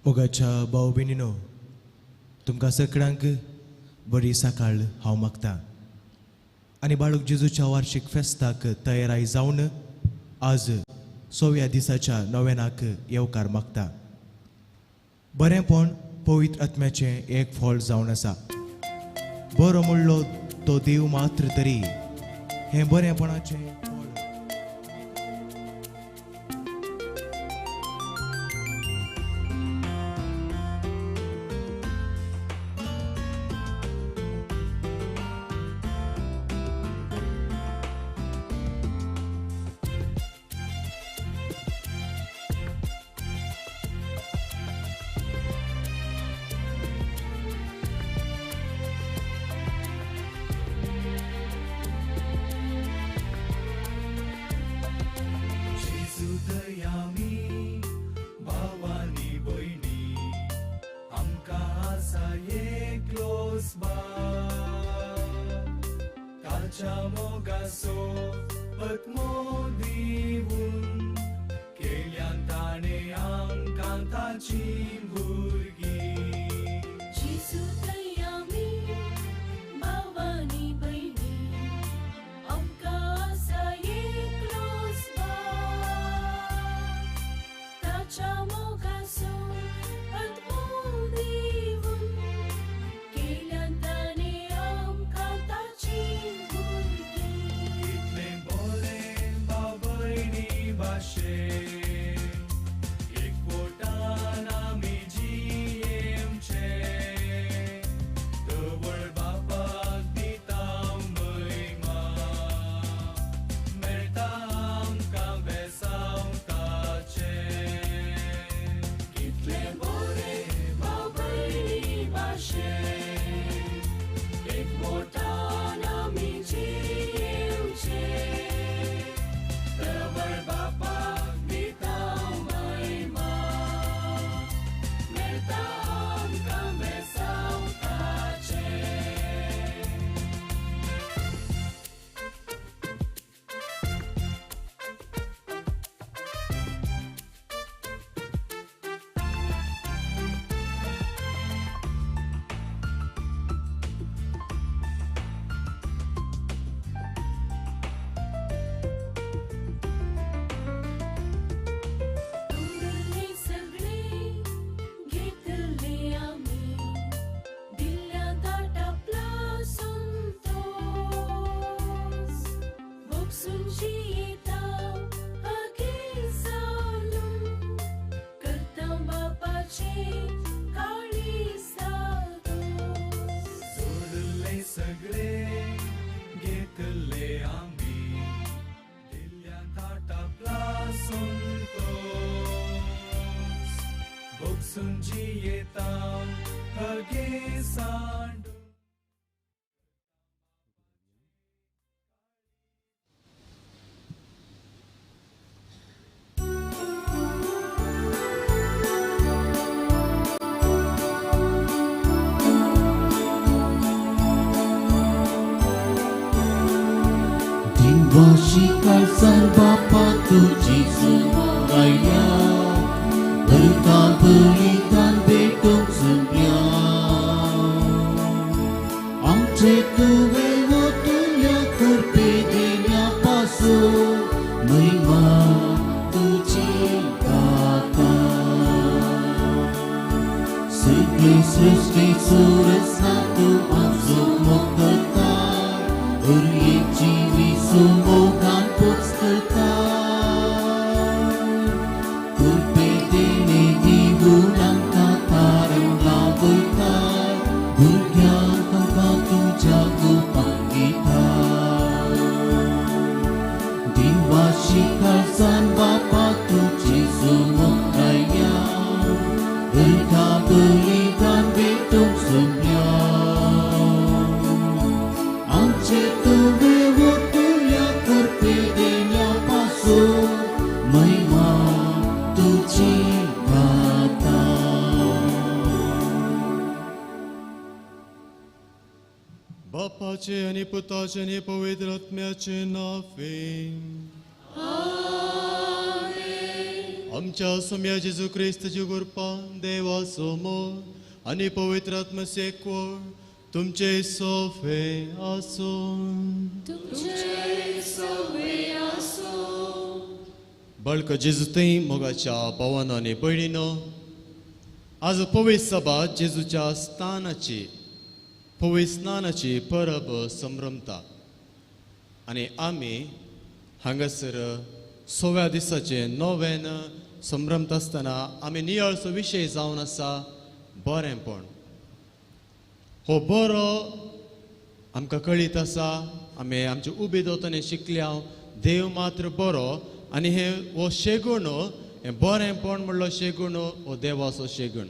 मोगाच्या भाव भयणीनो, तुमकां सगळ्यांक बरी सकाळ हांव मागतां आनी बाळूक जेजूच्या वार्षिक फेस्ताक तयाराय जावन आज 6व्या दिसाच्या नोवेनाक येवकार मागता. बरेंपण पवित्र आत्म्याचें एक फळ जावन आसा. बरो म्हणलो तो देव मात्र तरी हें बरेंपणाचें Kalsan Bapa tuji semua raya, berkah berikan betung sembiang. Ang cetu wewo tunya kurpedenya pasu, meima tuji kata. Segi sresti surat satu masuk mokta, beryici sumbukan pustakan kurpedene di bulan kataran labutan burgyang kangkatu jago panggitan diwasi kalsan Bapa tuji semua raya berkah berikan betung sembiang ang cetu bewo kurpedenya pasu meima tuji kata. Bapace ani putace ani pavitra आत्म्याचे नावे. Amen. आमच्या सम्या जेजू क्रिस्ताची कृपा देवा समोर आणि पवित्र आत्म्याचे एकवळ तुमचे सोफे आसो. बळक जेजूतय मोगाच्या भावांनो आनी भयणीनो, आज पवित्र सभा जेजूच्या पवित्र स्नानाची परब संभ्रमता आनी आमी हांगासर 6व्या दिसाचे नोवेन संभ्रमता आसतना आमी नियाळसो विशय जावन आसा बरेंपण. हो बरो आमकां कळीत आसा, आमी आमचे उबे दोतोनी शिकल्या देव मात्र बरो आनी हो शेगूण हें बरेंपण म्हणलो शेगूण हो देवाचो शेगूण.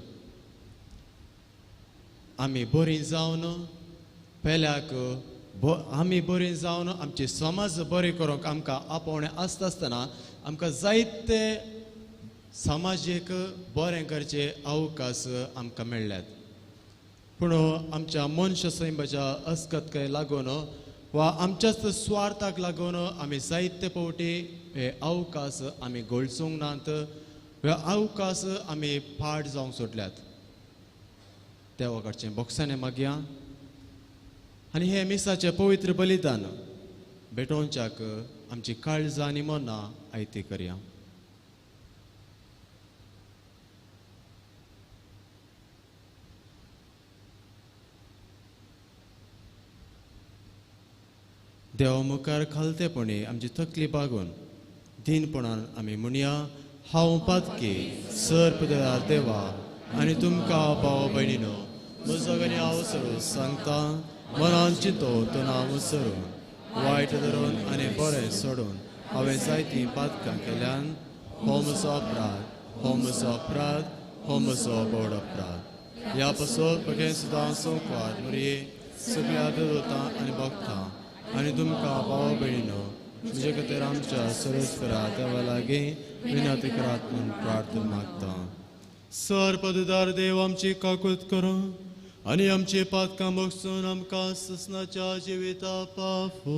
आमी बरीं जावन पेल्याक आमी बरीं जावन आमचे समाज बरें करूंक आमकां आपोवणें आसता आसतना आमकां जायते समाजीक बरें करचे अवकाश आमकां मेळ्ळ्यात. पूण आमच्या मनशा सैमाच्या अस्कतकाय लागून वा आमच्याच स्वार्थाक लागून आमी जायते फावटी हे अवकाश आमी घोळसूंक नात, हे अवकाश आमी पाड जावंक सोडल्यात. देवा कडचें बोगसाणें मागया आनी हे मिसाचें पवित्र बलिदान भेटोवच्याक आमची काळजां आनी मनां आयती करया. देवा मुखार खालतेपणी आमची तकली बागून दिनपणान आमी म्हणया, हांव पातकी सर्प दयाळ देवा आनी तुमकां भाव भयणीनो, म्हजो आनी हांव सरू सांगता, मनान चिंतून हांव सरून वायट धरून आनी बरें सोडून हांवें जायतीं पातकां केल्यान हो म्हजो अपराध, हो म्हजो अपराध, हो म्हजो बोड अपराध. ह्या पासून बगे सुद्दां संवाद मरे सगळ्या देवतां आनी भक्तां आनी तुमकां भाव भयणीनो, तुजे खातीर आमच्या सर्वेस्परा देवा लागीं विनंती करात म्हूण प्रार्थना मागता. सर्पदार देव आमची काकूत करूं आनी आमची पातकां बगसून आमकां ससनाच्या जिविता पावो.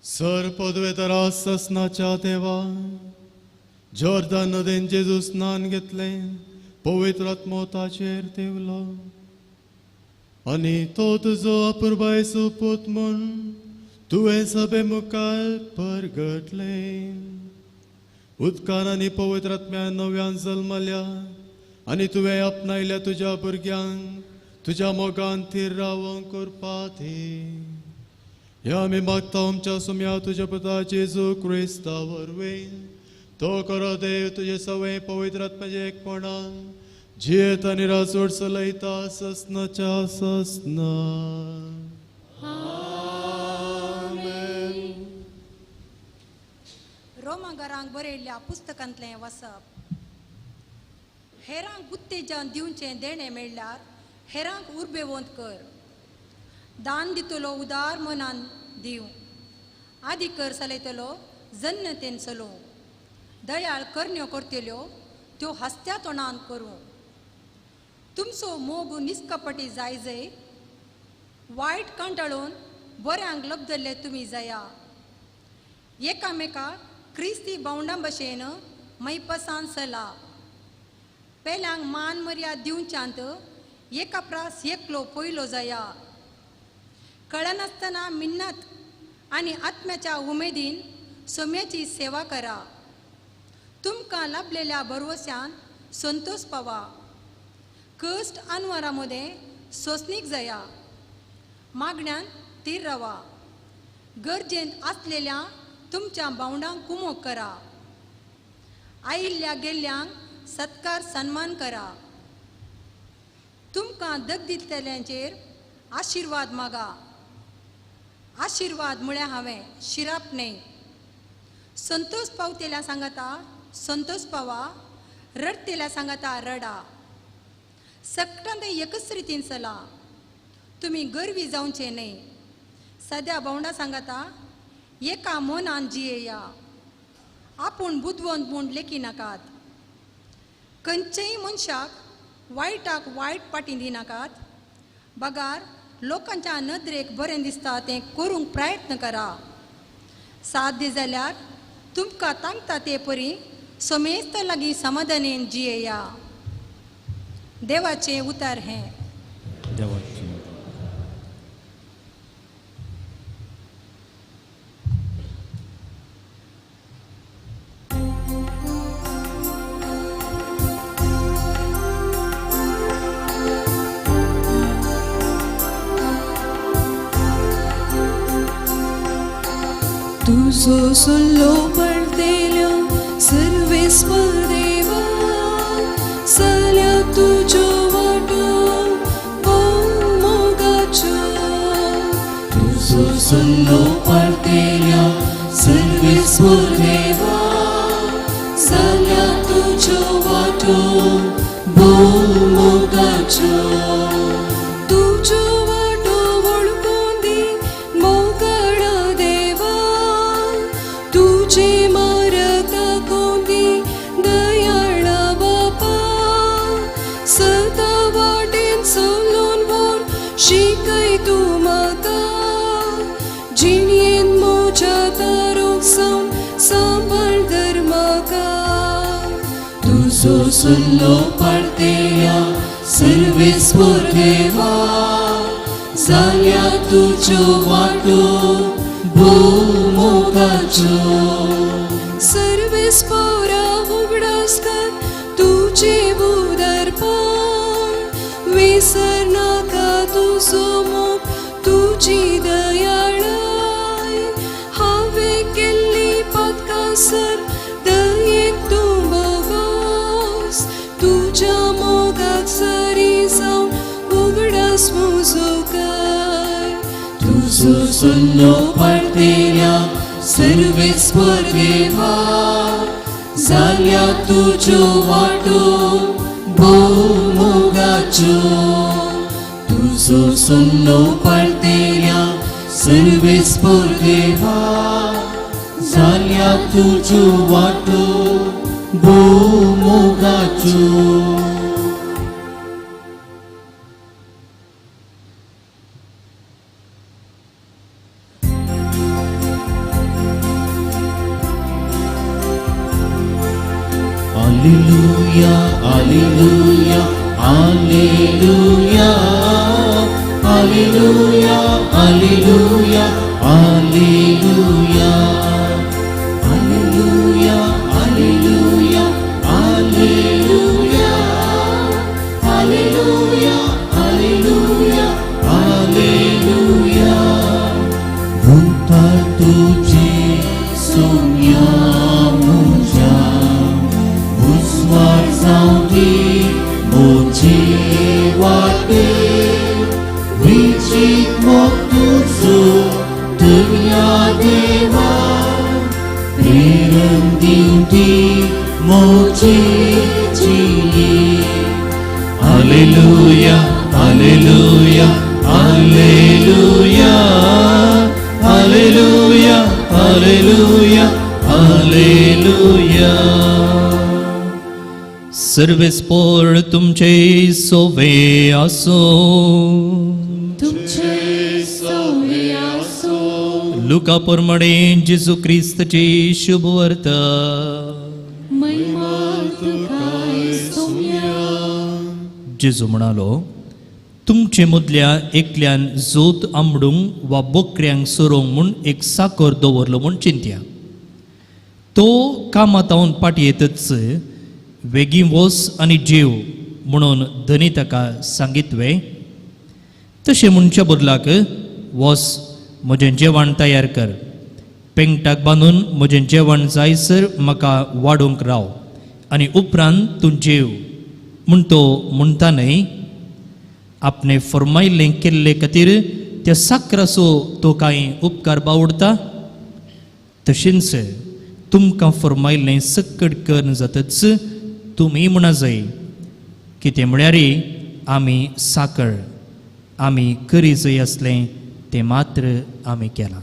सर पदवेतरा ससनाच्या देवा जॉर्दान नदीन जेजू स्नान घेतलें पवित्र आत्मोताचेर देवलो आनी तो तुजो अपुरबायचो पूत म्हूण तुवें सभे मुखार परगटलें उदकान आनी पवित्र आत्म्यान नव्यान जल्मल्या आनी तुवें आपणायल्या तुज्या भुरग्यांक तुज्या मोगान थीर रावंक करपाक ह्या आमी मागता आमच्या सुम्या तुज्या पुता जेजू क्रिस्ता वरवीं तो करो देव तुजे सवय पवित्र आत्म्याचे एकपणान जियेत आनी रासोड चलयता ससनाच्या ससना रोमांगारांक बरयल्ल्या पुस्तकांतलें वसप हेरांक उत्तेजन दिवचें देणें मेळ्ळ्यार हेरांक उर्बेवंत कर दान दितलो उदार मनान दिव आदी कर चलयतलो जन्नतेन चलो दयाळ करण्यो करतल्यो त्यो हस्त्या तोंडान करूं तुमचो मोग निश्कपटी जाय वायट कंटाळून बऱ्यांक लब्धले तुमी जाया एकामेकाक क्रिस्ती बावंडा भशेन मैपसान चला पेल्यांक मान मर्याद दिवच्यांत एका प्रास एकलो पयलो जाया कळनासतना मिन्नत आनी आत्म्याच्या उमेदीन सोम्याची सेवा करा तुमकां लाभलेल्या भरवस्यान संतोष पावा कश्ट अनवरामध्ये सोसणीक जाया मागण्यान तीर रावा गरजेंत आसलेल्या तुमच्या बावंडांक कुमोग करा आयिल्ल्या गेल्ल्यांक सत्कार सन्मान करा तुमकां दग दितल्यांचेर आशिर्वाद मागा आशिर्वाद म्हळ्यार हांवें शिराप न्हय संतोष पावतेल्या सांगाता संतोष पावा रडतेल्या सांगाता रडा सक्टांत एकच रितीन चला तुमी गर्वी जावचे न्हय सद्या बावंडा सांगाता एका मनान जियेया आपूण बुदवंत म्हूण लेखी नाकात खंयचेय मनशाक वायटाक वायट पाटी दिनाकात बगार लोकांच्या नदरेक बरें दिसता तें करूंक प्रयत्न करा साध्य जाल्यार तुमकां तांकता ते परी समेस्त लागीं समाधानेन जियेया देवाचें उतर हें देवाची Tuzo solo partelio सर्वेस्वर देवा साल्या तुझो वाटो मोगाचो तुझो सल्लो पार्तेल्या सर्वेस्वर देवा साल्या तुझो वाटो मोगाचो तुझो वाटो वळखून दी मोगाडा देवा तुझे मारता कोंदी दयाळा बापा सदा वाटेन चलून वर शिकय तूं म्हाका जिणेन म्हज्या दारोक सावन सांबाळ धर म्हाका तुझो सल्लो पार्तेल्या सर्वेस्वर देवा जाल्या तुझो वाटो मोगाचो सर्वेस्परा उगडास कर तुझे उदारपण विसर नाका तुझो मोग तुझी दयाळाय हांवें केल्ली पातकां सर दयेक तूं बोगोस तुज्या मोगाक सरी जावन उगडास म्हजो कर तुझो सल्लो पार्तेल्या सर्वेस्वर देवा जाल्या तुझो वाटो मोगाचो तुझो सल्लो पार्तेल्या सर्वेस्वर देवा जाल्या तुझो वाटो मोगाचो Hallelujah, Hallelujah, Hallelujah, Hallelujah, Hallelujah, Hallelujah, Hallelujah, Hallelujah, Hallelujah, Hallelujah, Hallelujah. Buta तुझे सोम्या मुझा उस्वार जाऊंगी मुझे वाटे विचित मोक्तुझो दुनिया देवा प्रेरण दिउटी मुझे जिये Hallelujah, Hallelujah, Hallelujah, Hallelujah, Hallelujah, Hallelujah. सर्वेस्पोर तुमचे सोवे असो तुमचे सोवे असो लुका परमडे जेजू ख्रिस्तचे शुभ वर्त महिमा तुकाय सोम्या जेजू म्हणालो तुमचे मदल्या एकल्यान जोत आंबडूंक वा बोकऱ्यांक सोरोंक म्हूण एक साकर दवरलो म्हूण चिंत्या तो कामातावन पाटी येतच वेगीं वस आनी जेव म्हणून धनी ताका सांगितवे तशें म्हणच्या बदलाक वस म्हजें जेवण तयार कर पेंगटाक बांदून म्हजें जेवण जायसर म्हाका वाडोवंक राव आनी उपरांत तूं जेव म्हूण तो म्हणटा न्हय आपणे फरमायल्लें केल्ले खातीर त्या साकराचो तो कांय उपकार बावडटा तशेंच तुमकां फरमायल्लें सकट कर जातच तुमी म्हणा जाय कितें म्हळ्यार आमी साकर आमी करी जाय आसलें तें मात्र आमी केलां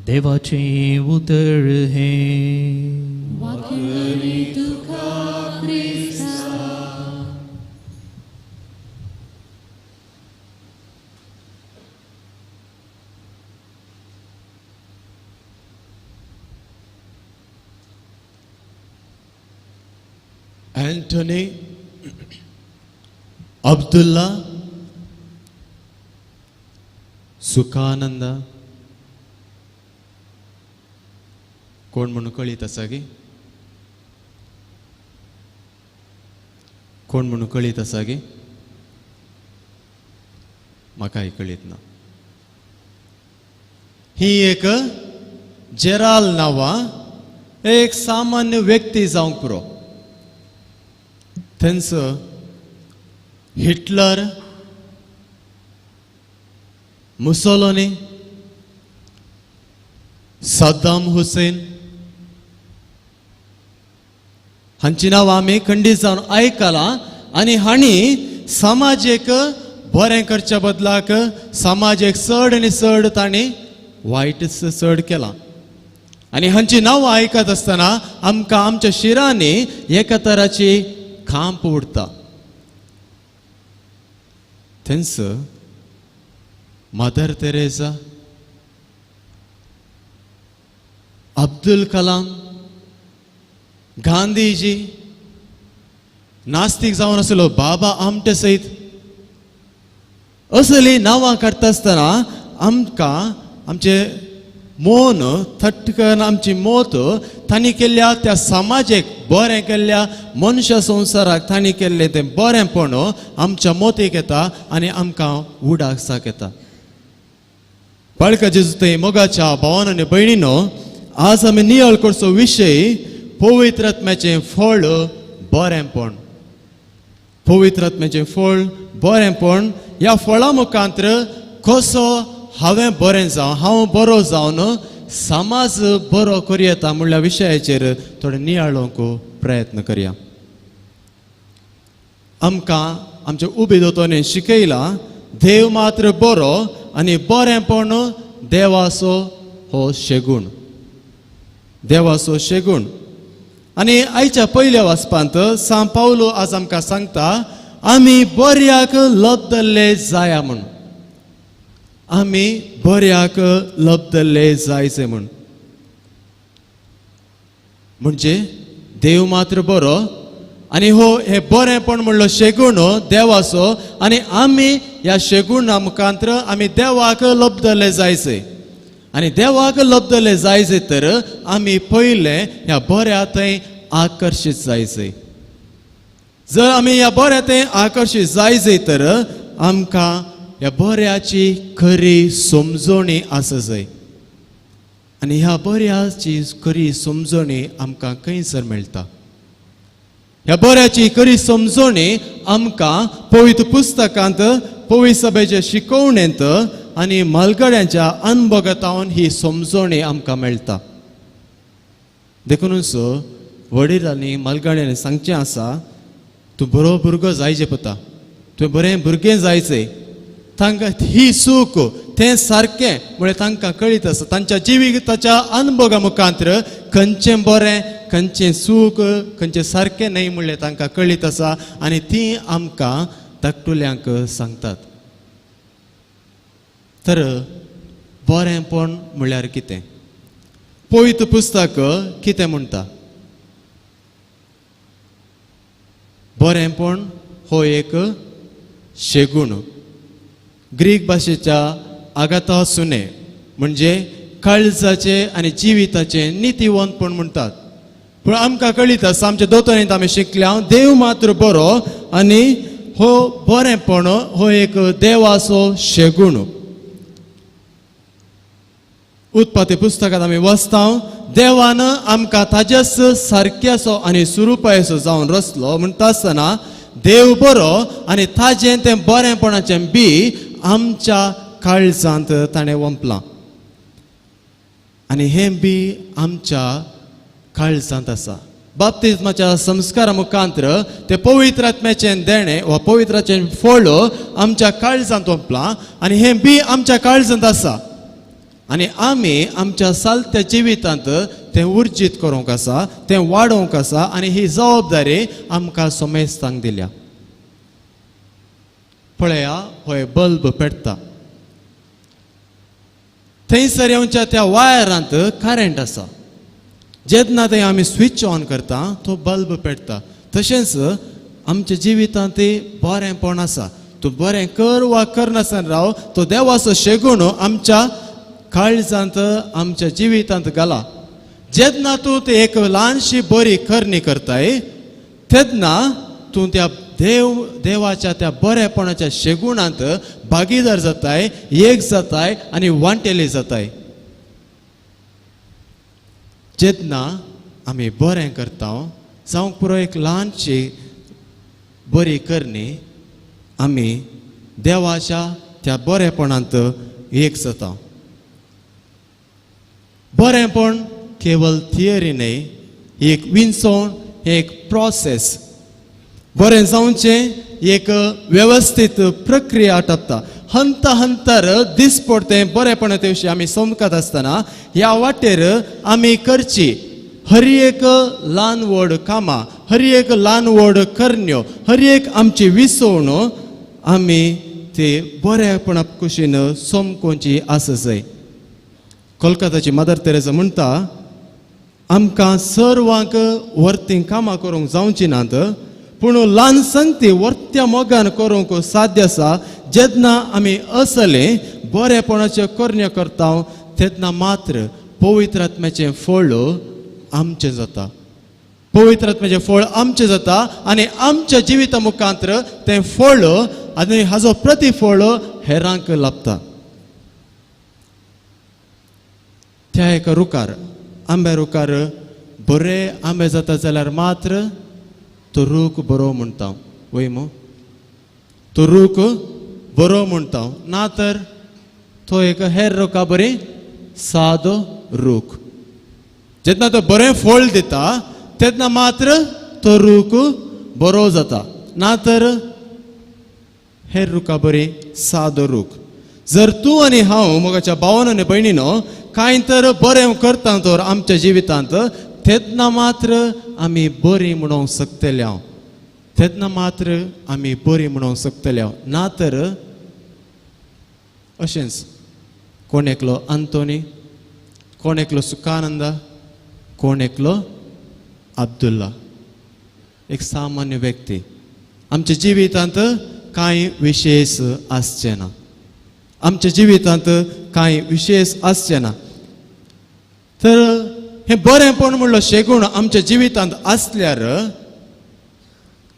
देवाचें उतर हें वाकरी तुका क्रिस्ता Anthony, Abdullah, Sukhananda, कोण म्हणून कळीत आसा गे कोण म्हणून कळीत आसा गे म्हाकाय कळीत ना ही एक जेराल नांवा एक सामान्य व्यक्ती जावंक पुरो थंयच हिटलर मुसोलिनी सद्दाम हुसेन हांची नांवां आमी खंडीत जावन आयकलां आनी हांणी समाजीक बरें करच्या बदलाक समाजीक चड आनी चड तांणी वायट चड केलां आनी हांची नांवां आयकत आसतना आमकां आमच्या शिरांनी एका तराची खांप उरता थंयच मदर तेरेसा अब्दुल कलाम गांधीजी नास्तीक जावन आसलो बाबा आमटे सयत असली नांवां काडटा आसतना आमकां आमचे मोन थटकन आमची मोत तांणी केल्ल्या त्या समाजीक बरें केल्ल्या मनशा संवसाराक तांणी केल्लें तें बरेंपण आमच्या मोतीक येता आनी आमकां उडासाक येता बाळका जेजू ते मोगाच्या भावान आनी भयणीनो आज आमी नियाळ करचो विशय पवित्र आत्म्याचें फळ बरेंपण पवित्र आत्म्याचें फळ बरेंपण ह्या फळा मुखांतर कसो हांवें बरें जावं हांव बरो जावन समाज बरो करूं येता म्हणल्या विशयाचेर थोडें नियाळोवंक प्रयत्न करया आमकां आमच्या उबे दोतोरने शिकयलां देव मात्र बरो आनी बरेंपण देवाचो हो शेगूण देवाचो शेगूण आनी आयच्या पयल्या वाचपांत सांत पावलो आज आमकां सांगता आमी बऱ्याक लबदल्ले जाया म्हूण आमी बऱ्याक लबदल्ले जायचे म्हूण म्हणजे देव मात्र बरो आनी हो हे बरेपण म्हणलो शेगूण देवाचो आनी आमी ह्या शेगुणा मुखांतर आमी देवाक लबदले जायचे आनी देवाक लबदले जायचे तर आमी पयले ह्या बऱ्या थंय आकर्शीत जायचे जर आमी ह्या बऱ्या थंय आकर्शीत जायचे तर आमकां ह्या बऱ्याची खरी समजणी आसा जाय आनी ह्या बऱ्याची खरी समजणी आमकां खंयसर मेळटा ह्या बऱ्याची खरी समजणी आमकां पवित्र पुस्तकांत पवित्र सभेच्या शिकवणेंत आनी मालगड्यांच्या अनुभवांत ही समजणी आमकां मेळटा देखूनच वडिलांनी मालगड्यांनी सांगचें आसा तूं बरो भुरगो जायचें पडटा तुवें बरें भुरगें जायचें तांकां ही सूख तें सारकें म्हळ्यार तांकां कळीत आसा तांच्या जिविताच्या अनुभवा मुखांतर खंयचें बरें खंयचें सूख खंयचें सारकें न्हय म्हणलें तांकां कळीत आसा आनी तीं आमकां धाकटुल्यांक सांगतात तर बरेंपण म्हळ्यार कितें पवित्र पुस्तक कितें म्हणटा बरेंपण हो एक शेगूण ग्रीक भाशेच्या आगाथा सुने म्हणजे काळजाचे आनी जिविताचे नितीवंतपण म्हणटात पूण आमकां कळीत आसा आमच्या दोतोरेंत आमी शिकल्या देव मात्र बरो आनी हो बरेंपण हो एक देवाचो शेगूण उत्पत्ती पुस्तकांत आमी वाचता देवान आमकां ताच्याच सारक्याचो आनी सुरूपायेचो जावन रचलो म्हणटा आसतना देव बरो आनी ताजें तें बरेंपणाचें बी आमच्या काळजांत ताणें वंपलां आनी हें बी आमच्या काळजांत आसा बाप्तिस्माच्या संस्कारा मुखांतर ते पवित्र आत्म्याचें देणें वा पवित्राचें फळ आमच्या काळजांत वंपलां आनी हें बी आमच्या काळजांत आसा आनी आमी आमच्या सालत्या जिवितांत तें उर्जीत करूंक आसा तें वाडोवंक आसा आनी ही जबाबदारी आमकां सोमेस्तांक दिल्या पळया हो बल्ब पेटता थंयसर येवच्या त्या वायरांत करंट आसा जेन्ना थंय आमी स्विच ऑन करता तो बल्ब पेटता तशेंच आमच्या जिवितांत बरेंपण आसा तूं बरें कर वा करनासतना राव तो देवाचो शेगूण आमच्या काळजांत आमच्या जिवितांत घाला जेन्ना तूं ती एक ल्हानशी बरी करणी करताय तेन्ना तूं त्या देवाच्या त्या बरेपणाच्या शेगुणांत भागीदार जाताय एक जाताय आनी वांटेली जाताय जेन्ना आमी बरें करता जावंक पुरो एक ल्हानशी बरी करणी आमी देवाच्या त्या बरेपणांत एक जाता बरेंपण केवल थियरी न्हय एक विंचोवन एक प्रोसेस बरें जावचें एक वेवस्थीत प्रक्रिया आटपता हंत हंतर दीस पडतें बरेपणा ते विशीं आमी समकत आसतना ह्या वाटेर आमी करची हर एक ल्हान व्हड कामां हर एक ल्हान व्हड करण्यो हर एक आमची विसवण आमी ती बरेपणा कुशीन सोमकोवची आसा जाय कोलकाताची मदर तेरेसा म्हणटा आमकां सर्वांक वर्ती कामां करूंक जावची नात पूण ल्हान संगती वर्त्या मोगान करूंक साध्य आसा जेन्ना आमी असले बरेपणाच्यो करण्यो करता तेन्ना मात्र पवित्र आत्म्याचें फळ आमचें जाता पवित्र आत्म्याचें फळ आमचें जाता आनी आमच्या जिविता मुखांतर तें फळ आनी हाजो प्रतिफळ हेरांक लाभता त्या एका रुखार आंब्या रुखार बरे आंबे जाता जाल्यार मात्र तो रूख बरो म्हणटा वय मो तो रूख बरो म्हणटा ना तर तो एक हेर रुखा बरी सादो रूख जेन्ना तो बरें फळ दिता तेन्ना मात्र तो रूख बरो जाता ना तर हेर रुखा बरी सादो रूख जर तूं आनी हांव मोगाच्या भावान आनी भयणीनो कांय तर बरें करता तर आमच्या जिवितांत तेन्ना मात्र आमी बरीं म्हणूंक शकतले तेन्ना मात्र आमी बरीं म्हणूंक शकतले ना तर अशेंच कोण एकलो आंतोनी कोण एकलो सुखानंद कोण एकलो अब्दुल्ला, एक सामान्य व्यक्ती. आमच्या जिवितांत कांय विशेष आसचे ना. आमच्या जिवितांत कांय विशेष आसचे ना. तर हे बरेंपण म्हणलो शेगूण आमच्या जिवितांत आसल्यार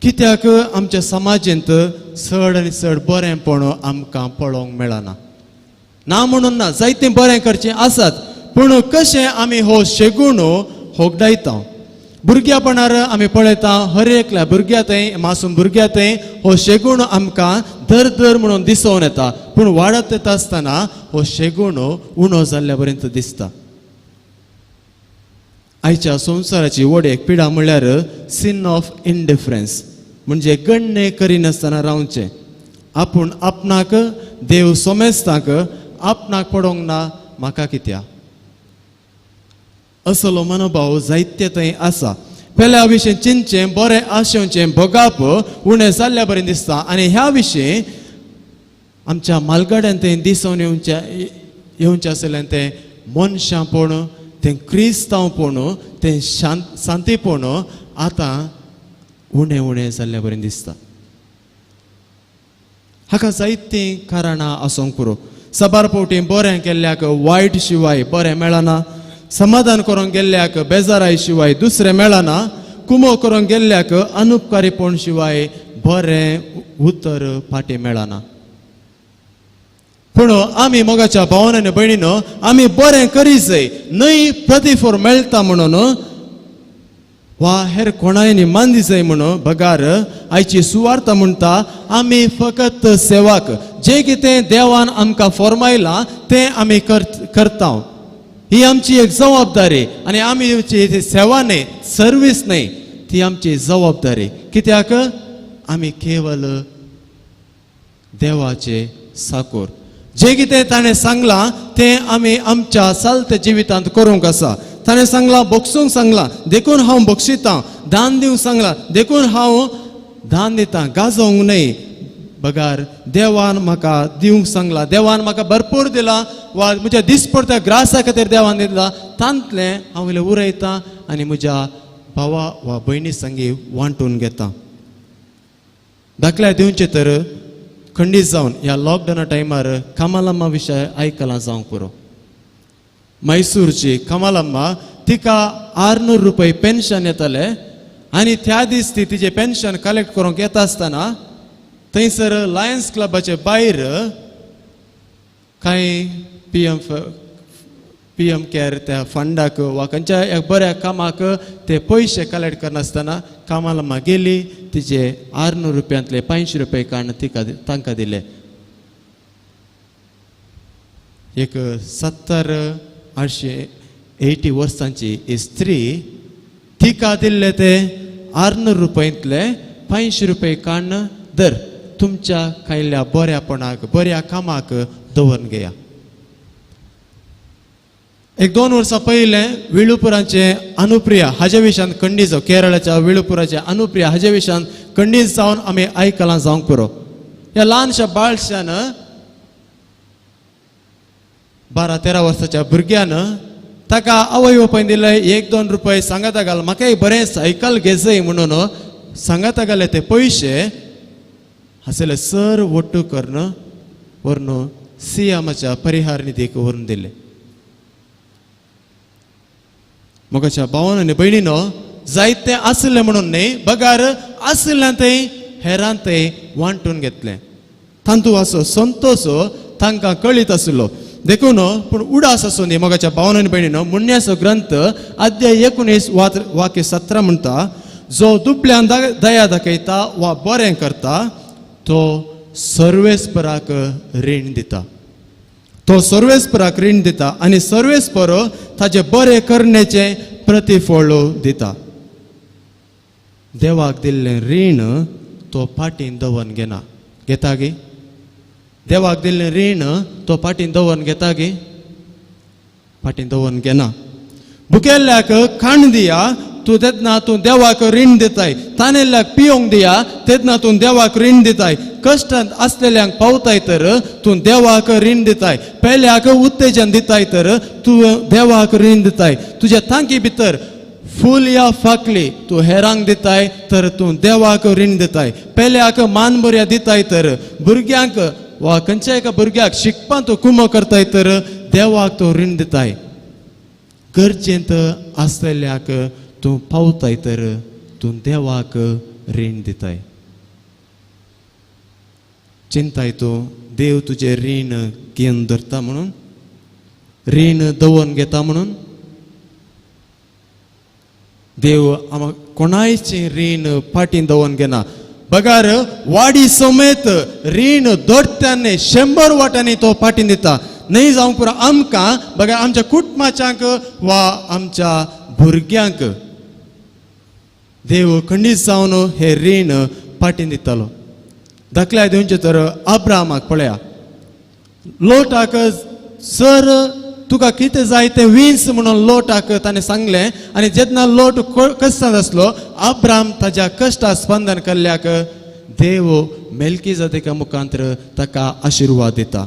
कित्याक आमच्या समाजांत चड आनी चड बरेंपण आमकां पळोवंक मेळना. ना म्हणून ना, जायतें बरें करचें आसात, पूण कशें आमी हो शेगूण होगडायता. भुरग्यापणार आमी पळयता हर एकल्या भुरग्यातय मासूम भुरग्यातय हो शेगूण आमकां दर दर म्हणून दिसून येता, पूण वाडत येता आसतना हो शेगूण उणो जाल्ल्या पर्यंत दिसता. आयच्या संवसाराची व्हड एक पिडा म्हणल्यार सीन ऑफ इंडिफरन्स, म्हणजे गण्य करिनासतना रावचें. आपूण आपणाक देव सोमेस्ताक आपणाक पडोंक ना म्हाका कित्या, असलो मनोभाव जायते थंय आसा. पेल्या विशीं चिंतचें, बरें आशेवचें, भोगाप उणें जाल्ल्या बरें दिसता. आनी ह्या विशीं आमच्या मालगाड्यान तें दिसून येवचें आसलें तें मनशांपण, तें क्रिस्तांवपण, तें शांतीपण आतां उणें उणें जाल्ल्या बरें दिसता. हाका जायतीं कारणां आसूंक पुरो. सबार फावटी बरें केल्ल्याक वायट शिवाय बरें मेळना. समाधान करूंक गेल्ल्याक बेजाराय शिवाय दुसरें मेळना. कुमो करूंक गेल्ल्याक अनुपकारीपण शिवाय बरें उतर फाटीं मेळना. पूण आमी मोगाच्या भावान आनी भयणीनो, आमी बरें करी जाय, न्हय प्रतिफळ मेळटा म्हणून वा हेर कोणायनी मानदी जाय म्हणून बगार आयची सुवार्ता म्हणटा आमी फकत सेवाक जें कितें देवान आमकां फॉर्मायलां तें आमी करता. ही आमची एक जबाबदारी आनी आमची सेवा न्हय, सर्वीस न्हय, ती आमची जबाबदारी. कित्याक आमी केवल देवाचे साकोर. जें कितें ताणें सांगलां तें आमी आमच्या चलत्या जिवितांत करूंक आसा. ताणें सांगलां बोगसूंक सांगलां, देखून हांव बोगशितां. दान दिवंक सांगलां, देखून हांव दान दितां. गाजोवंक न्हय. बगार देवान म्हाका दिवंक सांगलां, देवान म्हाका भरपूर दिलां, वा म्हज्या दिसपडट्या ग्रासा खातीर देवान दिलां, तांतलें हांव इल्लें उरयतां आनी म्हज्या भावा वा भयणी संगी वांटून घेतां. दाखल्या दिवचें तर खंडीत जावन ह्या लॉकडावना टायमार कमलम्मा विशय आयकलां जावंक पुरो. मैसूरची कमलम्मा, तिका 600 रुपये पेन्शन येतालें आनी त्या दीस ती तिजें पेन्शन कलेक्ट करूंक येता आसतना थंयसर लायन्स क्लबाचे भायर कांय पीएम केअर त्या फंडाक वा खंयच्या एक बऱ्या कामाक ते पयशे कलेक्ट करनासतना कमलम्मा गेली, तिचे 600 रुपयांतले 500 रुपये काडून तांकां दिले. एक 70-80 वर्सांची स्त्री, तिका दिल्ले ते 600 रुपयांतले 500 रुपये काडून दर तुमच्या खायल्या बऱ्यापणाक बऱ्या कामाक दवरून घेया. 1-2 वर्सां पयलें विळुपुराचे अनुप्रिया हाजे विशयान खंडीत जावन, केरळाच्या विळुपुराचे अनुप्रिया हाजे विशयान खंडीत जावन आमी आयकलां जावंक पुरो. ह्या ल्हानशा बाळशान 12-13 वर्साच्या भुरग्यान ताका आवय बापायन दिले 1-2 रुपये सांगाता घाल, म्हाका एक बरें सायकल घे जाय म्हणून सांगाता घाले ते पयशे हासले सर वट्टू करून व्हरून सीएमाच्या परिहार निधीक व्हरून दिले. मोगाच्या भावान आनी भयणीनो, जायते आसले म्हणून न्हय, बगार आसले थंय हेरां थंय वांटून घेतलें. तांतू आसो संतोष तांकां कळीत आसलो. देखून पूण उडास आसूं न्ही मोगाच्या भावान आनी भयणीनो, मुन्याचो ग्रंथ अध्याय 19 वाक्य 17 म्हणटा, जो दुबळ्यांक दया दाखयता वा बरें करता तो सर्वेस्पराक रीण दिता. तो सर्वेस्पराक रीण दिता आनी सर्वेस्पर ताचे बरें करण्याचें प्रतिफळ दिता. देवाक दिल्लें रीण तो फाटीं दवरून घेना. घेता गे? देवाक दिल्लें रीण तो फाटीं दवरून घेता गे? फाटीं दवरून घेना. भुकेल्ल्याक खाण दिया, तूं तेदना तूं देवाक रीण दिताय. तानेल्ल्याक पियोंक दिया, तेदना तूं देवाक रीण दिताय. कश्टांत आसलेल्यांक पावताय तर तूं देवाक रीण दिताय. पेल्याक उत्तेजन दिताय तर तूं देवाक रीण दिताय. तुज्या तांकी भितर फूल या फाकली तूं हेरांक दिताय तर तूं देवाक रीण दिताय. पेल्याक मानबऱ्या दिताय तर भुरग्यांक वा खंयच्या एका भुरग्याक शिकपा तूं कुमो करताय तर देवाक तूं रीण दिताय. गरजेंत आसलेल्याक तूं पावताय तर तूं देवाक रीण दिताय. चिंताय तूं देव तुजें रीण घेवन धरता म्हणून, रीण दवरून घेता म्हणून. देव आम्हा कोणायचें रीण फाटीं दवरून घेना. बगार वाडी समेत रीण दोडत्याने 100 वाटांनी तो फाटीं दिता. नाही जावंक पुरो आमकां बघा आमच्या कुटुंबाच्यांक वा आमच्या भुरग्यांक देव खंडीत जावन हे रीण फाटीं दितालो. दाखल्या दिवचे तर अब्रामाक पळया, लोटाक सर तुका कितें जाय तें विंस म्हणून लोटाक ताणें सांगलें. आनी जेन्ना लोट कश्टांत आसलो अब्राम ताज्या कश्टा स्पंदन केल्ल्याक देव मेल्कीजेदेका मुखांतर ताका आशिर्वाद दिता.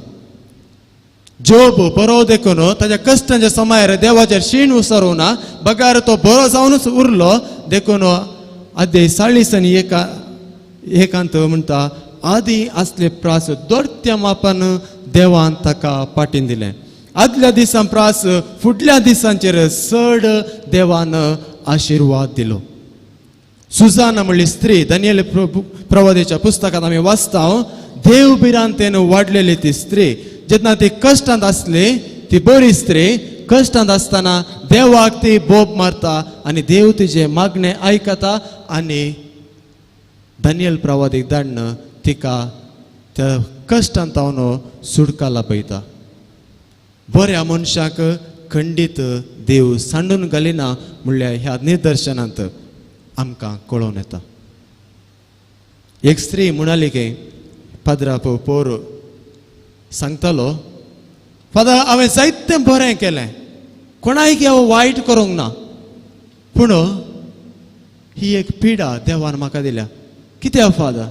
जोब बरो देखून ताज्या कश्टांच्या समार देवाचेर शीण उसरोना. बगार तो बरो जावनूच उरलो देखून आदे 40 एकांत म्हणटा आदी असले प्रास दोडत्या मापान देवान ताका पाटीन दिलें. आदल्या दिसां प्रास फुडल्या दिसांचेर चड देवान आशिर्वाद दिलो. सुजाना म्हणली स्त्री दानियेल प्रवादीच्या पुस्तकांत आमी वाचता, देव बिरांतेन वाडलेली ती स्त्री जेन्ना ती कश्टांत आसली ती बरी स्त्री कश्टांत आसतना देवाक ती बोब मारता आनी देव तिजे मागणें आयकता आनी दानियेल प्रवादीक धाडन तिका त्या कश्टांत तावन सुटका लाभयता. बऱ्या मनशाक खंडीत देव सांडून घालिना म्हणल्यार ह्या निदर्शनांत आमकां कळोवन येता. एक स्त्री म्हणाली की पाद्रा पोर सांगतालो, फादर हांवें जायतें बरें केलें, कोणायक हांव वायट करूंक ना, पूण ही एक पिडा देवान म्हाका दिल्या. कित्याक फादर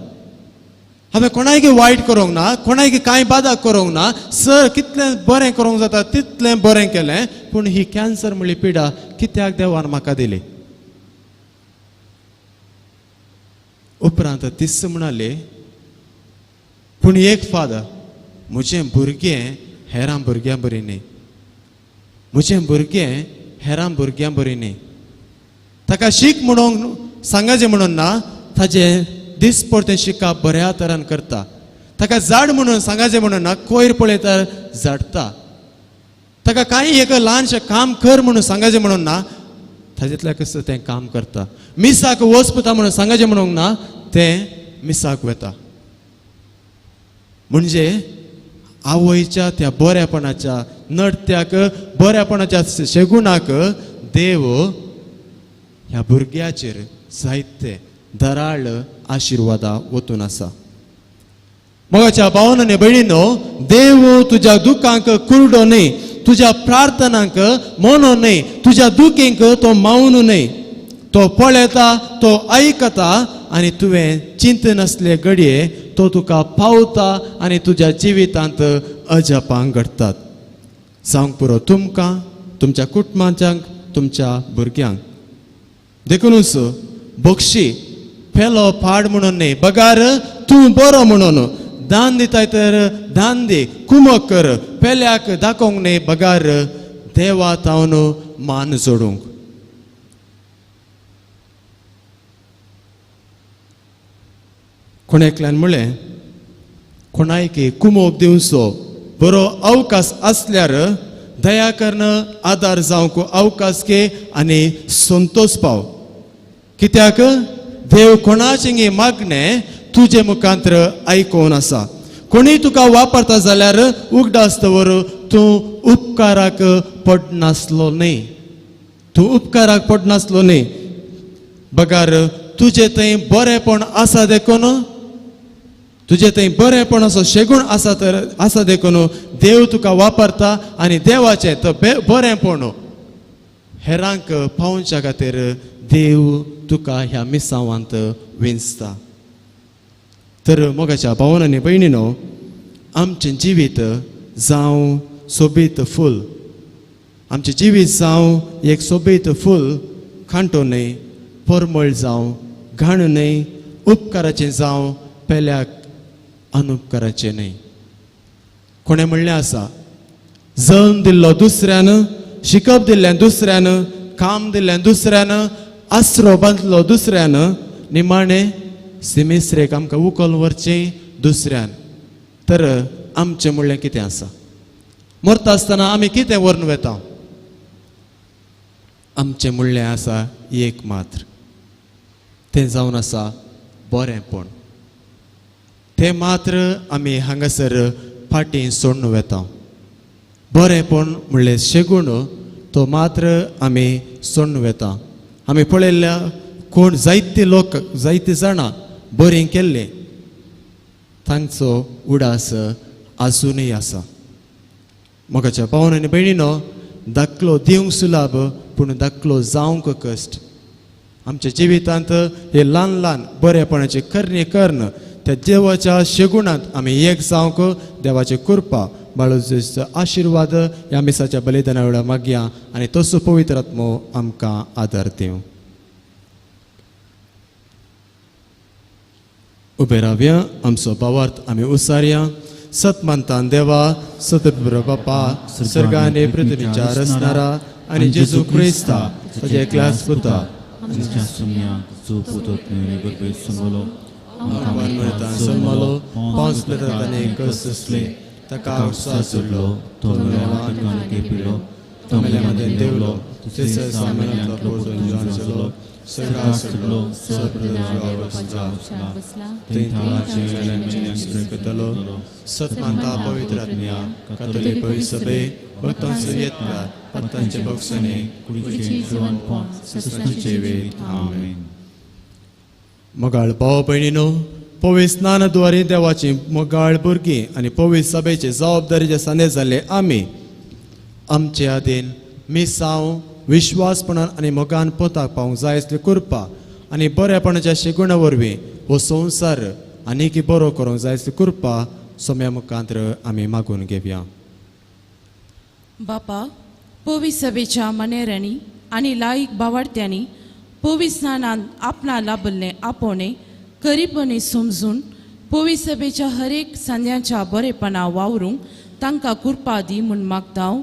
हांवें कोणायक वायट करूंक ना, कोणायक कांय बादा करूंक ना, सर कितलें बरें करूंक जाता तितलें बरें केलें, पूण ही कॅन्सर म्हणली पिडा कित्याक देवान म्हाका दिली. उपरांत तिस म्हणाले, पूण एक फादर म्हजें भुरगें हेरां भुरग्यां बरी न्ही, म्हजें भुरगें हेरां भुरग्यां बरी न्ही. ताका शीक म्हणून सांगाचें म्हणून ना, ताजें दिसपरतें शिकप बऱ्या तरान करता. ताका झाड म्हणून सांगाचें म्हणून ना, कोयर पळयता झाडटा. ताका कांय एक ल्हानशें काम कर म्हणून सांगाचें म्हणून ना, ताजेंतल्या कसं तें काम करता. मिसाक वचपता म्हणून सांगाचें म्हणून ना, तें मिसाक वता. म्हणजे आवयच्या त्या बऱ्यापणाच्या नडत्याक बऱ्यापणाच्या शेगुणाक देव ह्या भुरग्याचेर जायते दराळ आशिर्वादा वतून आसा. मोगाच्या भावांनो आनी भयणींनो, देव तुज्या दुखांक कुरडो न्ही, तुज्या प्रार्थनांक मोनो न्ही, तुज्या दुखींक तो मावून न्ही. तो पळयता, तो आयकता आनी तुवें चिंत नासले घडये तो तुका पावता आनी तुज्या जिवितांत अजापां घडटात. जावंक पुरो तुमकां, तुमच्या कुटुंबाच्यांक, तुमच्या भुरग्यांक. देखूनच बक्षी फेलो पाड म्हणून न्ही, बगार तूं बरो म्हणून. दान दिताय तर दान दी, कुमक कर, पेल्याक दाखोवंक न्ही, बगार देवा तावन मान जोडूंक. कोणेकल्यान म्हळें, कोणायक कुमोक दिवचो बरो अवकाश आसल्यार दया करन आदार जावंक अवकाश घे आनी संतोष पाव. कित्याक देव कोणाचें मागणें तुजे मुखांतर आयकोवन आसा. कोणी तुका वापरता जाल्यार उगडास्तवर तूं उपकाराक पडनासलो न्ही, तूं उपकाराक पडनासलो न्ही. बगार तुजे थंय बरेपण आसा देखून, तुजे थंय बरेपण असो शेगूण आसा तर आसा देखून देव तुका वापरता आनी देवाचें तो बरेपण हेरांक पावोवच्या खातीर देव तुका ह्या मिसावांत विंचता. तर मोगाच्या भावांनो आनी भयणींनो, आमचें जिवीत जावं सोबीत फूल, आमचें जिवीत जावं एक सोबीत फूल खांटो न्हय परमळ जावं घाण न्हय उपकाराचें जावं पेल्याक अनुपकाराचें न्हय. कोणें म्हणलें आसा जल्म दिल्लो दुसऱ्यान शिकप दिल्लें दुसऱ्यान काम दिल्लें दुसऱ्यान आसरो बांदलो दुसऱ्यान निमाणें सिमेस्रेक आमकां उखल व्हरचें दुसऱ्यान. तर आमचें म्हणलें कितें आसा? मरता आसतना आमी कितें व्हरून वेता? आमचें म्हणलें आसा एक मात्र, तें जावन आसा बरेंपण. तें मात्र आमी हांगासर फाटीं सोडून वेता. बरेंपण म्हणलें शेगूण तो मात्र आमी सोडून वेता. आमी पळयल्या कोण जायते लोक जायते जाणां बरें केल्लें तांचो उडास आजुनूय आसा. मोगाच्या भावांनो आनी भयणीनो, दाखलो दिवंक सुलाभ पूण दाखलो जावंक कश्ट. आमच्या जिवितांत हे ल्हान ल्हान बरेपणाचे करणे कर्ण त्या देवाच्या शेगुणांत आमी एक जावंक देवाची कृपा बाळूचो आशिर्वाद ह्या मिसाच्या बलिदाना वेळा मागया आनी तसो पवित्र आत्मो आमकां आदार दिवं. उबे रावया, आमचो भावार्थ आमी उसारया. सत मानतान देवा, सतपुर बापा, सर्गाने पृथ्वीच्या रचणारा आनी जेजू क्रिस्ता ताजे एकल्याच पुता जल्मलो 5 लेतांनी कसले ताका उसास सुटलो तो पिलो तो मेल्यामध्ये देवलो तिसऱ्या सामन्यातला पोचून जालो सर्गा सुटलो सतमानता पवित्र आत्म्या कातोलिक पवित्र सभे भक्तांचो येतला भक्तांचे भक्षणे कुडीचे वेद. आमेन. मोगाळ भाव भयणीनो, पवित्र स्नानाद्वारे देवाची मोगाळ भुरगीं आनी पवित्र सभेचे जबाबदारीचे सांदे जाल्ले आमी आमचे आदेन मिसांव विश्वासपणान आनी मोगान पोताक पावूंक जाय असली कृपा आनी बरेपणाच्या शेगुणा वरवीं हो संवसार आनीक बरो करूंक जाय असली कृपा सोम्या मुखांत्र आमी मागून घेवया. बापा, पवित्र सभेच्या मनेऱ्यांनी आनी लायक बावार्थ्यांनी पवित्र स्नानान आपणा लाभल्लें आपोवणे खरीपणी समजून पवित्र सभेच्या हरेक सांद्याच्या बरेपणा वावरूंक तांकां कृपा दी म्हूण मागता.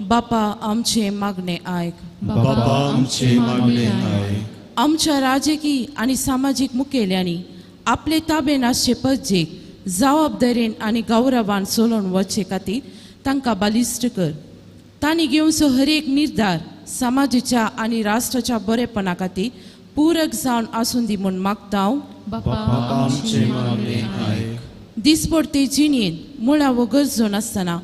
बापा, आमचे मागणे आयक. बापा, आमचे मागणे आयक. आमच्या राजकीय आनी सामाजीक मुखेल्यांनी आपले ताबेन आसचे पद्जेक जबाबदारेन आनी गौरवान चलोवन वचे खातीर तांकां बलिश्ट कर. तांणी घेवचो हरेक निर्धार समाजाच्या आनी राष्ट्राच्या बरेपणा खातीर पूरक जावन आसूं दी म्हूण मागता. दिसपडते जिणेन मुळावो गरजो नासतना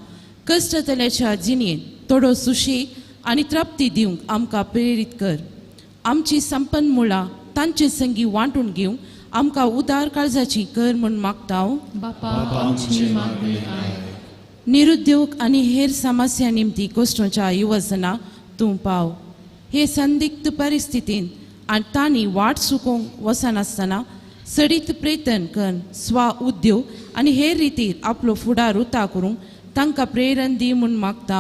कश्टतल्याच्या जिणेन थोडो सुशेग आनी तृप्ती दिवंक आमकां प्रेरीत कर. आमची संपन्नमुळां तांचे संगी वांटून घेवंक आमकां उदार काळजाची कर म्हूण मागता. निरुद्योग आनी हेर समस्या निमती कोस्टोच्या युवजनां तूं पाव. हे संदिग्ध परिस्थितींत आनी तांणी वाट चुकोवंक वचनासतना सडीत प्रयत्न करून स्व उद्योग आनी हेर रितीर आपलो फुडार उता करूंक तांकां प्रेरण दी म्हूण मागता.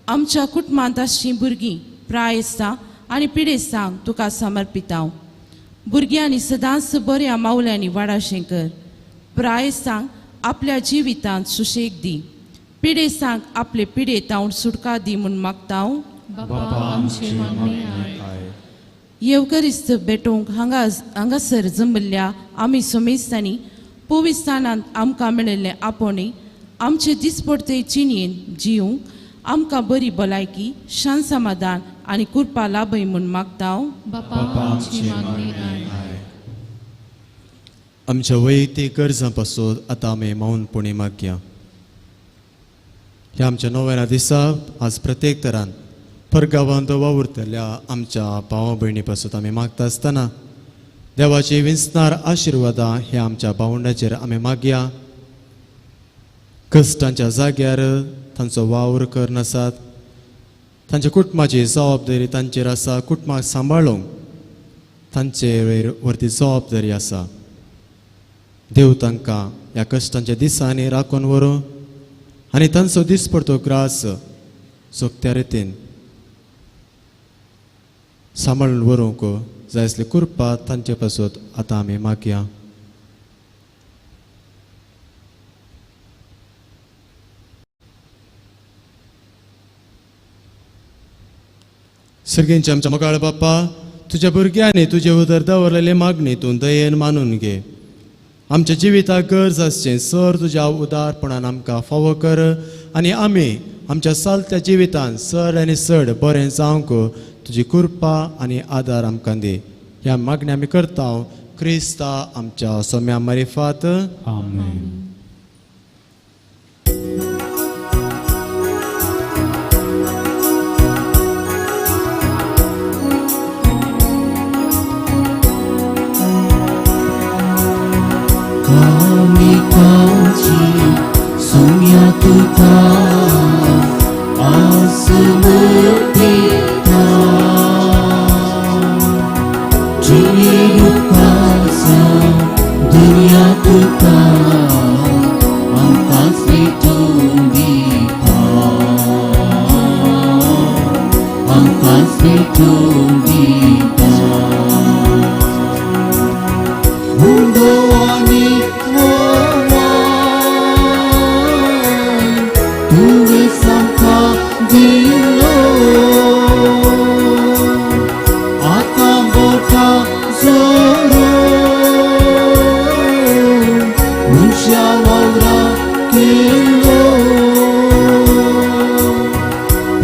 आमच्या कुटुंबांत आसचीं भुरगीं प्रायस्तां आनी पिडेस्तांक तुका समर्पिता. भुरग्यांनी सदांच बऱ्या मावल्यांनी वाडाशें कर. प्रायस्तांक आपल्या जिवितांत सुशेग दी. पिडेस्तांक आपले पिडेतांत सुटका दी म्हूण मागता. येवकरिस्त भेटोवंक हांगासर जमल्ल्या आमी सोमेस्तांनी पवित्र स्थानांत आमकां मेळिल्लें आपोवणे आमचे दिसपडते जिणेन जिवंक आमकां बरी भलायकी शांत समाधान आनी कृपा लाभय म्हूण मागता. आमच्या वैयक्तीक गरजां पासून आतां आमी मौनपणी मागया. ह्या आमच्या नोवेना दिसा आज प्रत्येक तरान परगांवांत वावुरतल्या आमच्या भावा भयणी पासून आमी मागता आसतना देवाची विस्तार आशिर्वादां ह्या आमच्या भावंडाचेर आमी मागया. कश्टांच्या जाग्यार तांचो वावर करनासात. तांच्या कुटुंबाची जबाबदारी तांचेर आसा. कुटुंबाक सांबाळूंक तांचे वरती जबाबदारी आसा. देव तांकां ह्या कश्टांच्या दिसांनी राखून व्हरूं आनी तांचो दिसपडतो ग्रास सोंकत्या रितीन सांबाळून व्हरूंक जाय असले कृपा तांचे पासून आतां आमी मागया. सर्गेंचे आमच्या मोगाळ बाप्पा, तुझ्या भुरग्यांनी तुजे उदर दवरलेले मागणी तूं दयेन मानून घे. आमच्या जिविताक गरज आसचें सर तुज्या उदारपणान आमकां फावो कर आनी आमी आमच्या चलत्या जिवितान चड आनी चड बरें जावंक तुजी कृपा आनी आदार आमकां दी. ह्या मागणी आमी करता क्रिस्ता आमच्या सोम्या मारिफात. आमेन. Sumya tuta asmurtita Chirukasa dunya tuta angkas vitundita angkas vitundita mundo anitwa Dilo Akambota Zoro Munshawaura Kilo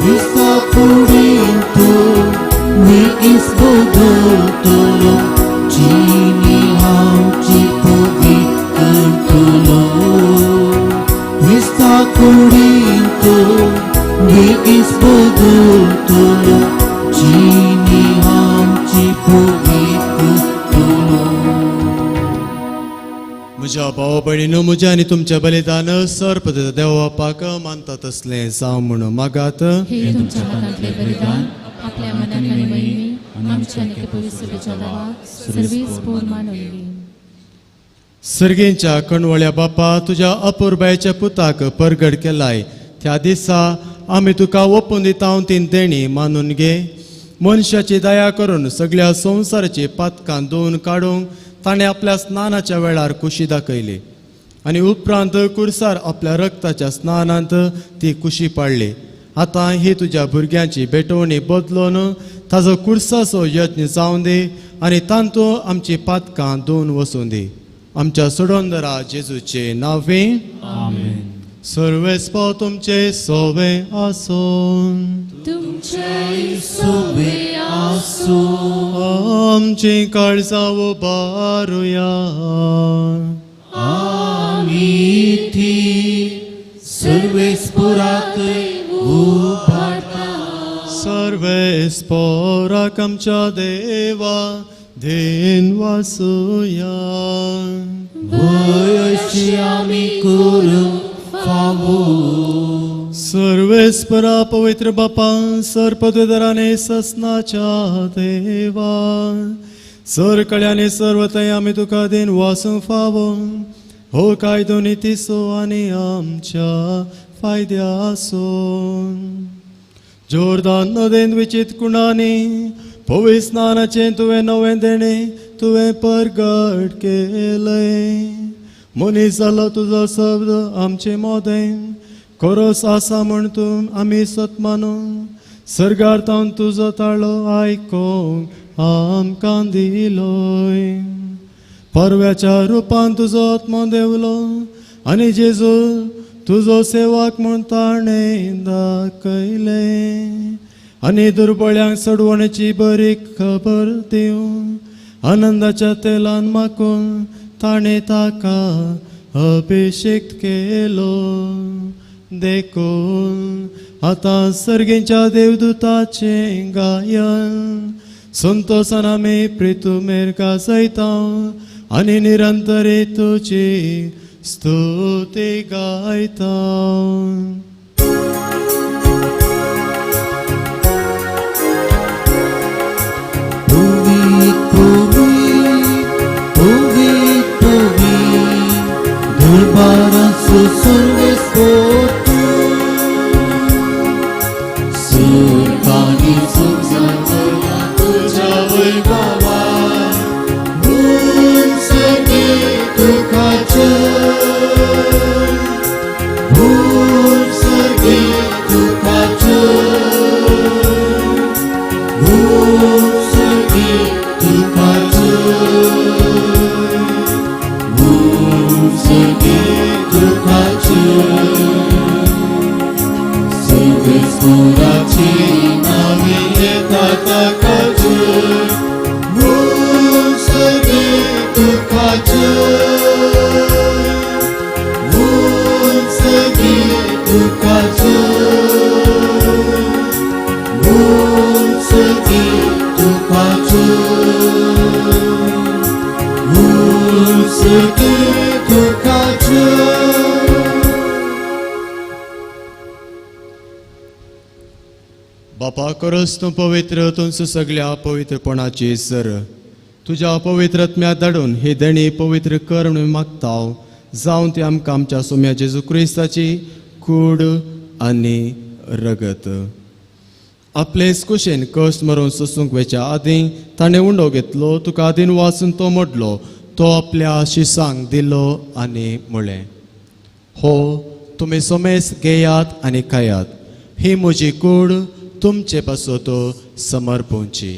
Vista Purinto Mi Isbodotolo Chini Hamchi Pogi Tertolo Vista Purinto Mi Isbodotolo Chini Hamchi Pogi Tertolo. म्हज्या भाव भयणीनो, म्हज्या आनी तुमच्या बलिदान सर्पद देवापाक मानता तसलें जावं म्हूण मागात. हे तुमच्या मनातले बलिदान आपल्या मनाने महिमे आमच्या आणि पवित्र जनावा सर्वीस पोर मानवली. सर्गेंच्या कणवळ्या बापा, तुज्या अपुरबायच्या पुताक परगड केलाय त्या दिसा आमी तुका ओपून दिता तीन देणी मानून घे. मनशाची दया करून सगळ्या संवसाराची पातकां धुवन काडूंक ताणें आपल्या स्नानाच्या वेळार कुशी दाखयली आनी उपरांत कुर्सार आपल्या रक्ताच्या स्नानांत ती कुशी पाडली. आतां ही तुज्या भुरग्यांची भेटवणी बदलून ताजो कुर्साचो यत्न जावं दी आनी तांतूं आमची पातकां धुवन वचूं दी. आमच्या सोडोंदरा जेजूचे नांवे. आमेन. सर्वेस्पो तुमचे सोवे आसून तुमचे सोबे आसो आमची काळजां उबारुया. आमी थी सर्वेस्पराकय उबारता. सर्वेस्पोराक आमच्या देवा देन वासुया. वयशी आमी करूं फावो. सर्वेस्परा पवित्र बापा, सर्पदराने ससनाच्या देवा, सर कळ्याने सर्वतय आमी तुका दिन वासूंक फावो. हो कायदो नितीसो आनी आमच्या फायद्यासो. जोरदान नदेन विचित कुणांनी पवित्र स्नानाचे तुवें नवें देणे तुवें परगट केलय. मनीस जालो तुजो शब्द आमचे मोदें कोरोस आसा म्हूण तूं आमी सत मानू. सर्गार तावन तुजो ताळो आयकोंक आमकां दिलोय. परव्याच्या रुपान तुजो आत्मो देवलो आनी जेजू तुजो सेवाक म्हूण ताणें दाखयले. आनी दुर्बळ्यांक सडवणेची बरी खबर दिवं आनंदाच्या तेलान माकून ताणें ताका अभिषेक केलो. देखून आतां सर्गेंच्या देवदूताचे गायन संतोषान आमी प्रितुमेर गाजयता आनी निरंतरी तुजी स्तुती गायता. Surkani suksa दुखाचो सगे दुखाचो सर्वेस्पराची नावे येता ताकाचो सगे दुखाचो सगे दुखाचो सगे दुखाचो सगे दुखाचो बापा करोस तूं पवित्र तुमचो सगळ्या पवित्रपणाची सर तुज्या पवित्रत्म्या धाडून ही देणी पवित्र कर म्हणून मागता जावन ती आमकां आमच्या सोम्या जेजू क्रिस्ताची कूड आनी रगत आपलेच कुशेन कश्ट मरून सोसूंक वेच्या आदीं ताणें उंडो घेतलो तुका आदीन वाचून तो मोडलो तो आपल्या शिसांक दिलो आनी म्हळें हो तुमी सोमेस घेयात आनी खायात ही म्हजी कूड तुमचे पासत समर्पूंची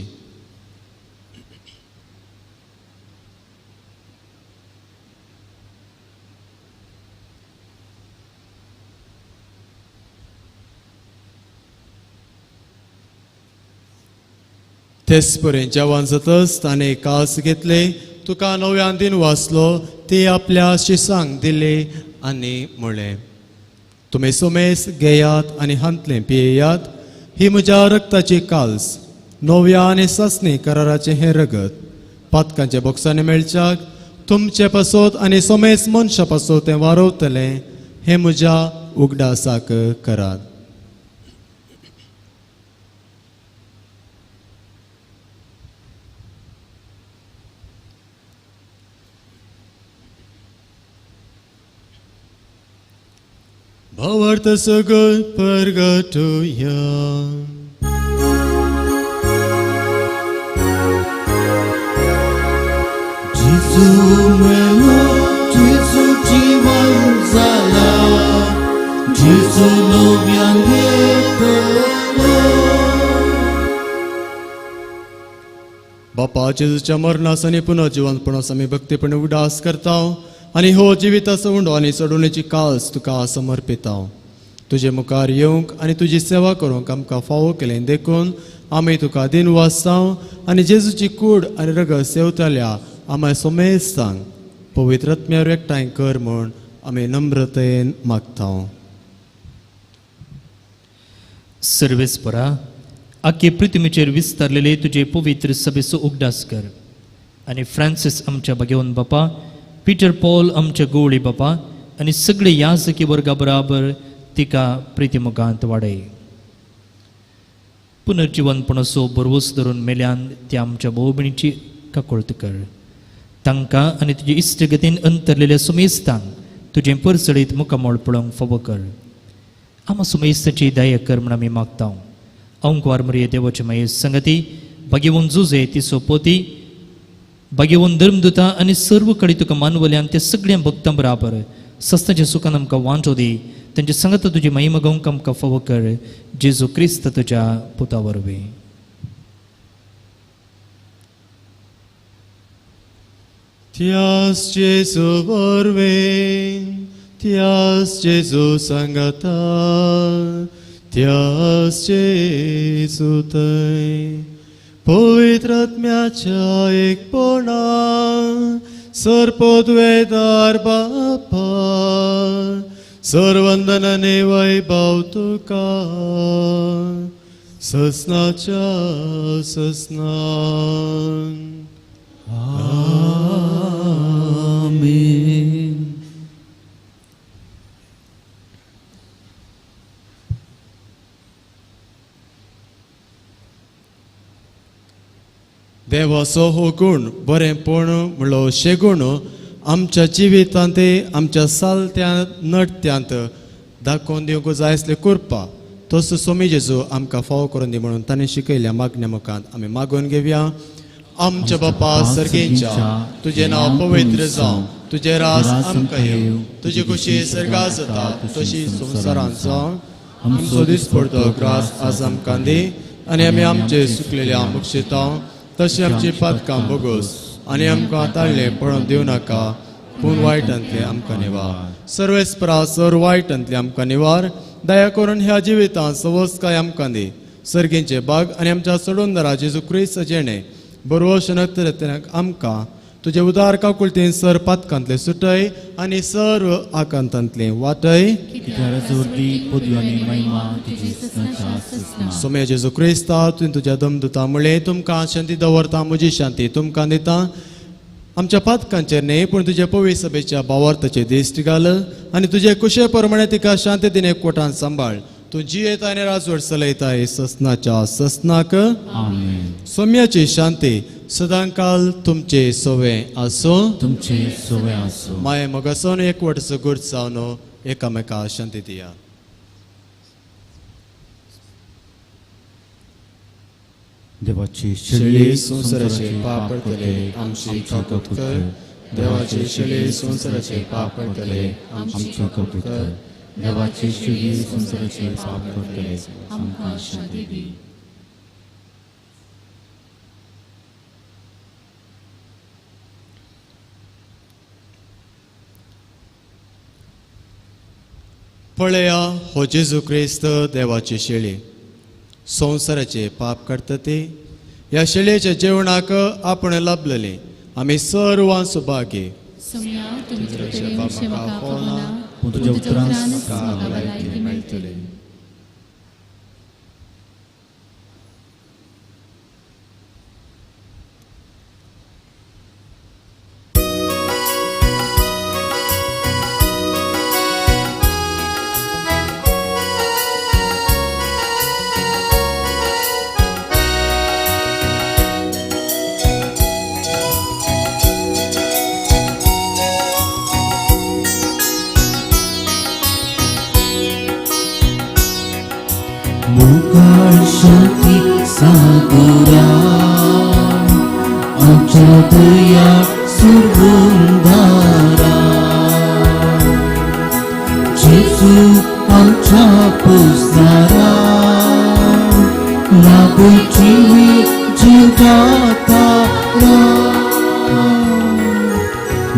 तेच परेन जेवण जातच ताणें कास घेतले तुका नव्यान दिन वाचलो ती आपल्या शिसांक दिले आनी म्हळें तुमी सोमेस घेयात आनी हांतले पियेयात ही म्हज्या रक्ताची काल्स नव्या आनी ससणी कराराचें हें रगत पातकांच्या बॉक्सांनी मेळच्याक तुमचे पासत आनी सोमेस मनशा पासत तें वारवतलें हें म्हज्या उगडासाक करात Bawarta sagot purgatoria. Jesu melo, Jesu jiwan zala, Jesu noviange pelo. बापा जेजूच्या मरणास आनी पुनर्जीवनपणास आमी भक्तीपणे उडास करता आनी हो जिविताचो उंडो आनी चडवणेची काल्स तुका समर्पिता तुजे मुखार येवंक आनी तुजी सेवा करूंक आमकां फावो केलें देखून आमी तुका दिन वाचता आनी जेजूची कूड आनी रगत सेवताल्या आमी सोमेस सांग पवित्रत्म्यार एकठांय कर म्हूण आमी नम्रतेन मागता सर्वेस्परा आख्खे पृथ्वीचेर विस्तारलेले तुजे पवित्र सभेचो उगडास कर आनी फ्रांसीस आमच्या भगवंत बापा पीटर पॉल आमच्या गोवळी बापा आनी सगळे याजकी वर्गा बराबर तिका प्रितीमुखांत वाडय पुनर्जीवनपणाचो बरवस धरून मेल्यान त्या आमच्या भोव भयणीची काकुळत कर तांकां आनी तुजे इश्टगतीन अंतरलेल्या सुमेस्तांक तुजें परसडीत मुखामोळ पळोवंक फावो कर आमा सुमेस्ताची दया कर म्हूण आमी मागता अंकवार मरिये देवाचे माये संगती भगवंत जुजे तिचो पोती भगवंत धर्मदुता आनी सर्व कडेन तुका मानवल्यान त्या सगळ्या भक्तां बराबर सस्ताच्या सुखान आमकां वांटो दी तांचे संगत तुजी महिमा गावंक आमकां फावो कर जेजू क्रिस्त तुज्या पुता वरवीं Tias Jesu वरवीं Tias Jesu संगता Tias Jesu थंय पवित्रात्म्याच्या एकपणा सरपोद्वेदार बापा सर्वंदनाने वैभव तुका ससनाच्या ससनान आमेन देवाचो हो गुण बरेंपण म्हणलो शेगूण आमच्या जिवितांत आमच्या सालत्यांत नडत्यांत दाखोवन दिवंक जाय आसले करपा तसो सोमी जेजू आमकां फावो करून दी म्हणून ताणें शिकयल्या मागण्या मुखांत आमी मागून घेवया आमच्या बापा सर्गेच्या तुजें नांव पवित्र जावं तुजें रास आमकां येवं तुजी खुशी सर्गांत जाता तशी संवसारांत जावं आमचो दिसपडतो ग्रास आज आमकां दी आनी आमी आमचे सुकलेल्या मुक्षिता तशी आमची पातकां बोगूस आनी आमकां आताळले पळोवन दिवं नाका पूण वायटांतले आमकां निवार. सर्वेस्परा सर वायटांतले आमकां निवार. दया करून ह्या जिवितांत सवस्काय आमकां दी. सर्गींचे बाग आनी आमच्या सोडूनदारा जेजू क्रिस्त जेणे बरो शनक आमकां तुजे उदार काकुळतेन सर पातकांतले सुटय आनी सर्व आकांतांतले वाटय. कित्यार जोर्दी पदवी आनी महिमा तुजी सदांच्या ससना. सोम्या जेजू क्रिस्ता तुवें तुज्या दमदुता मुळे तुमकां शांती दवरता. म्हजी शांती तुमकां दिता. आमच्या पातकांचेर न्ही पूण तुजे पवित्र सभेच्या भावार्थाचेर दिश्ट घाल आनी तुजे कुशे प्रमाणे तिका शांतीन एकवटान सांबाळ. तूं जियेता आनी राजवट चलयताय ससनाच्या ससनाक. आमेन. सोम्याची शांती सदांकाल तुमचे सोवे आसो. तुमचे सोवे आसो. माये मोगासन एकवट सगूर जावन एकामेका शांती दिया. देवाची शेळी संसाराचे पाप करतले आमची कौतुक कर. देवाची शेळी संसाराचे पाप करतले आमची कौतुक कर. देवाची शेळी संसाराचे पाप करतले आमकां शांती दी. पळया हो जेजू क्रिस्त देवाची शेळी संसाराचे पाप काडटा ती. ह्या शेळयेच्या जेवणाक आपण लाभलेली आमी सर्वां सुभागी. सोम्या तुमचे कृपेन म्हाका पावना पूण तुज्या उतरांत म्हाका भलायकी मेळटली. मुखार शांती सागरा आमच्या दया सुरुंदारा. जेजू आमच्या पोसणारा लाभ जिवीत जीवदातारा.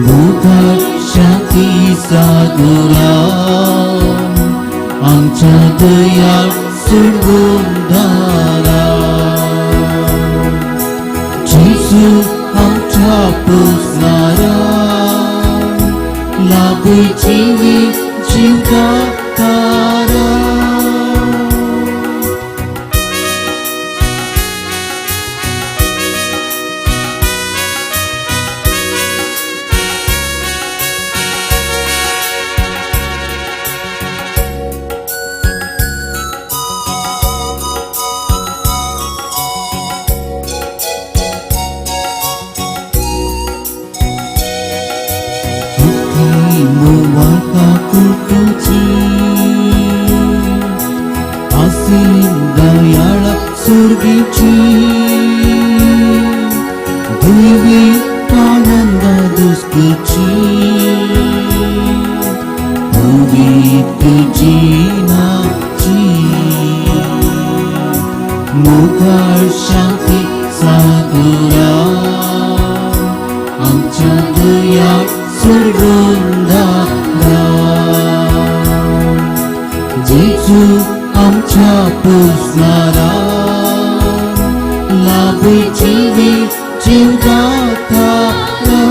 मुखार शांती सागरा आमच्या दया सुरुंदारा. जेजू आमच्या पोसणारा लाभ जिवीत जीवदातारा. दयाळा सुर्गीची देवी आनंद दुस्कची पवित्र जीनाची. मुखार शांती सागरा आमच्या दया सुरुंदारा. जेजू आमच्या पोसणारा लाभ जिवीत जीवदातारा.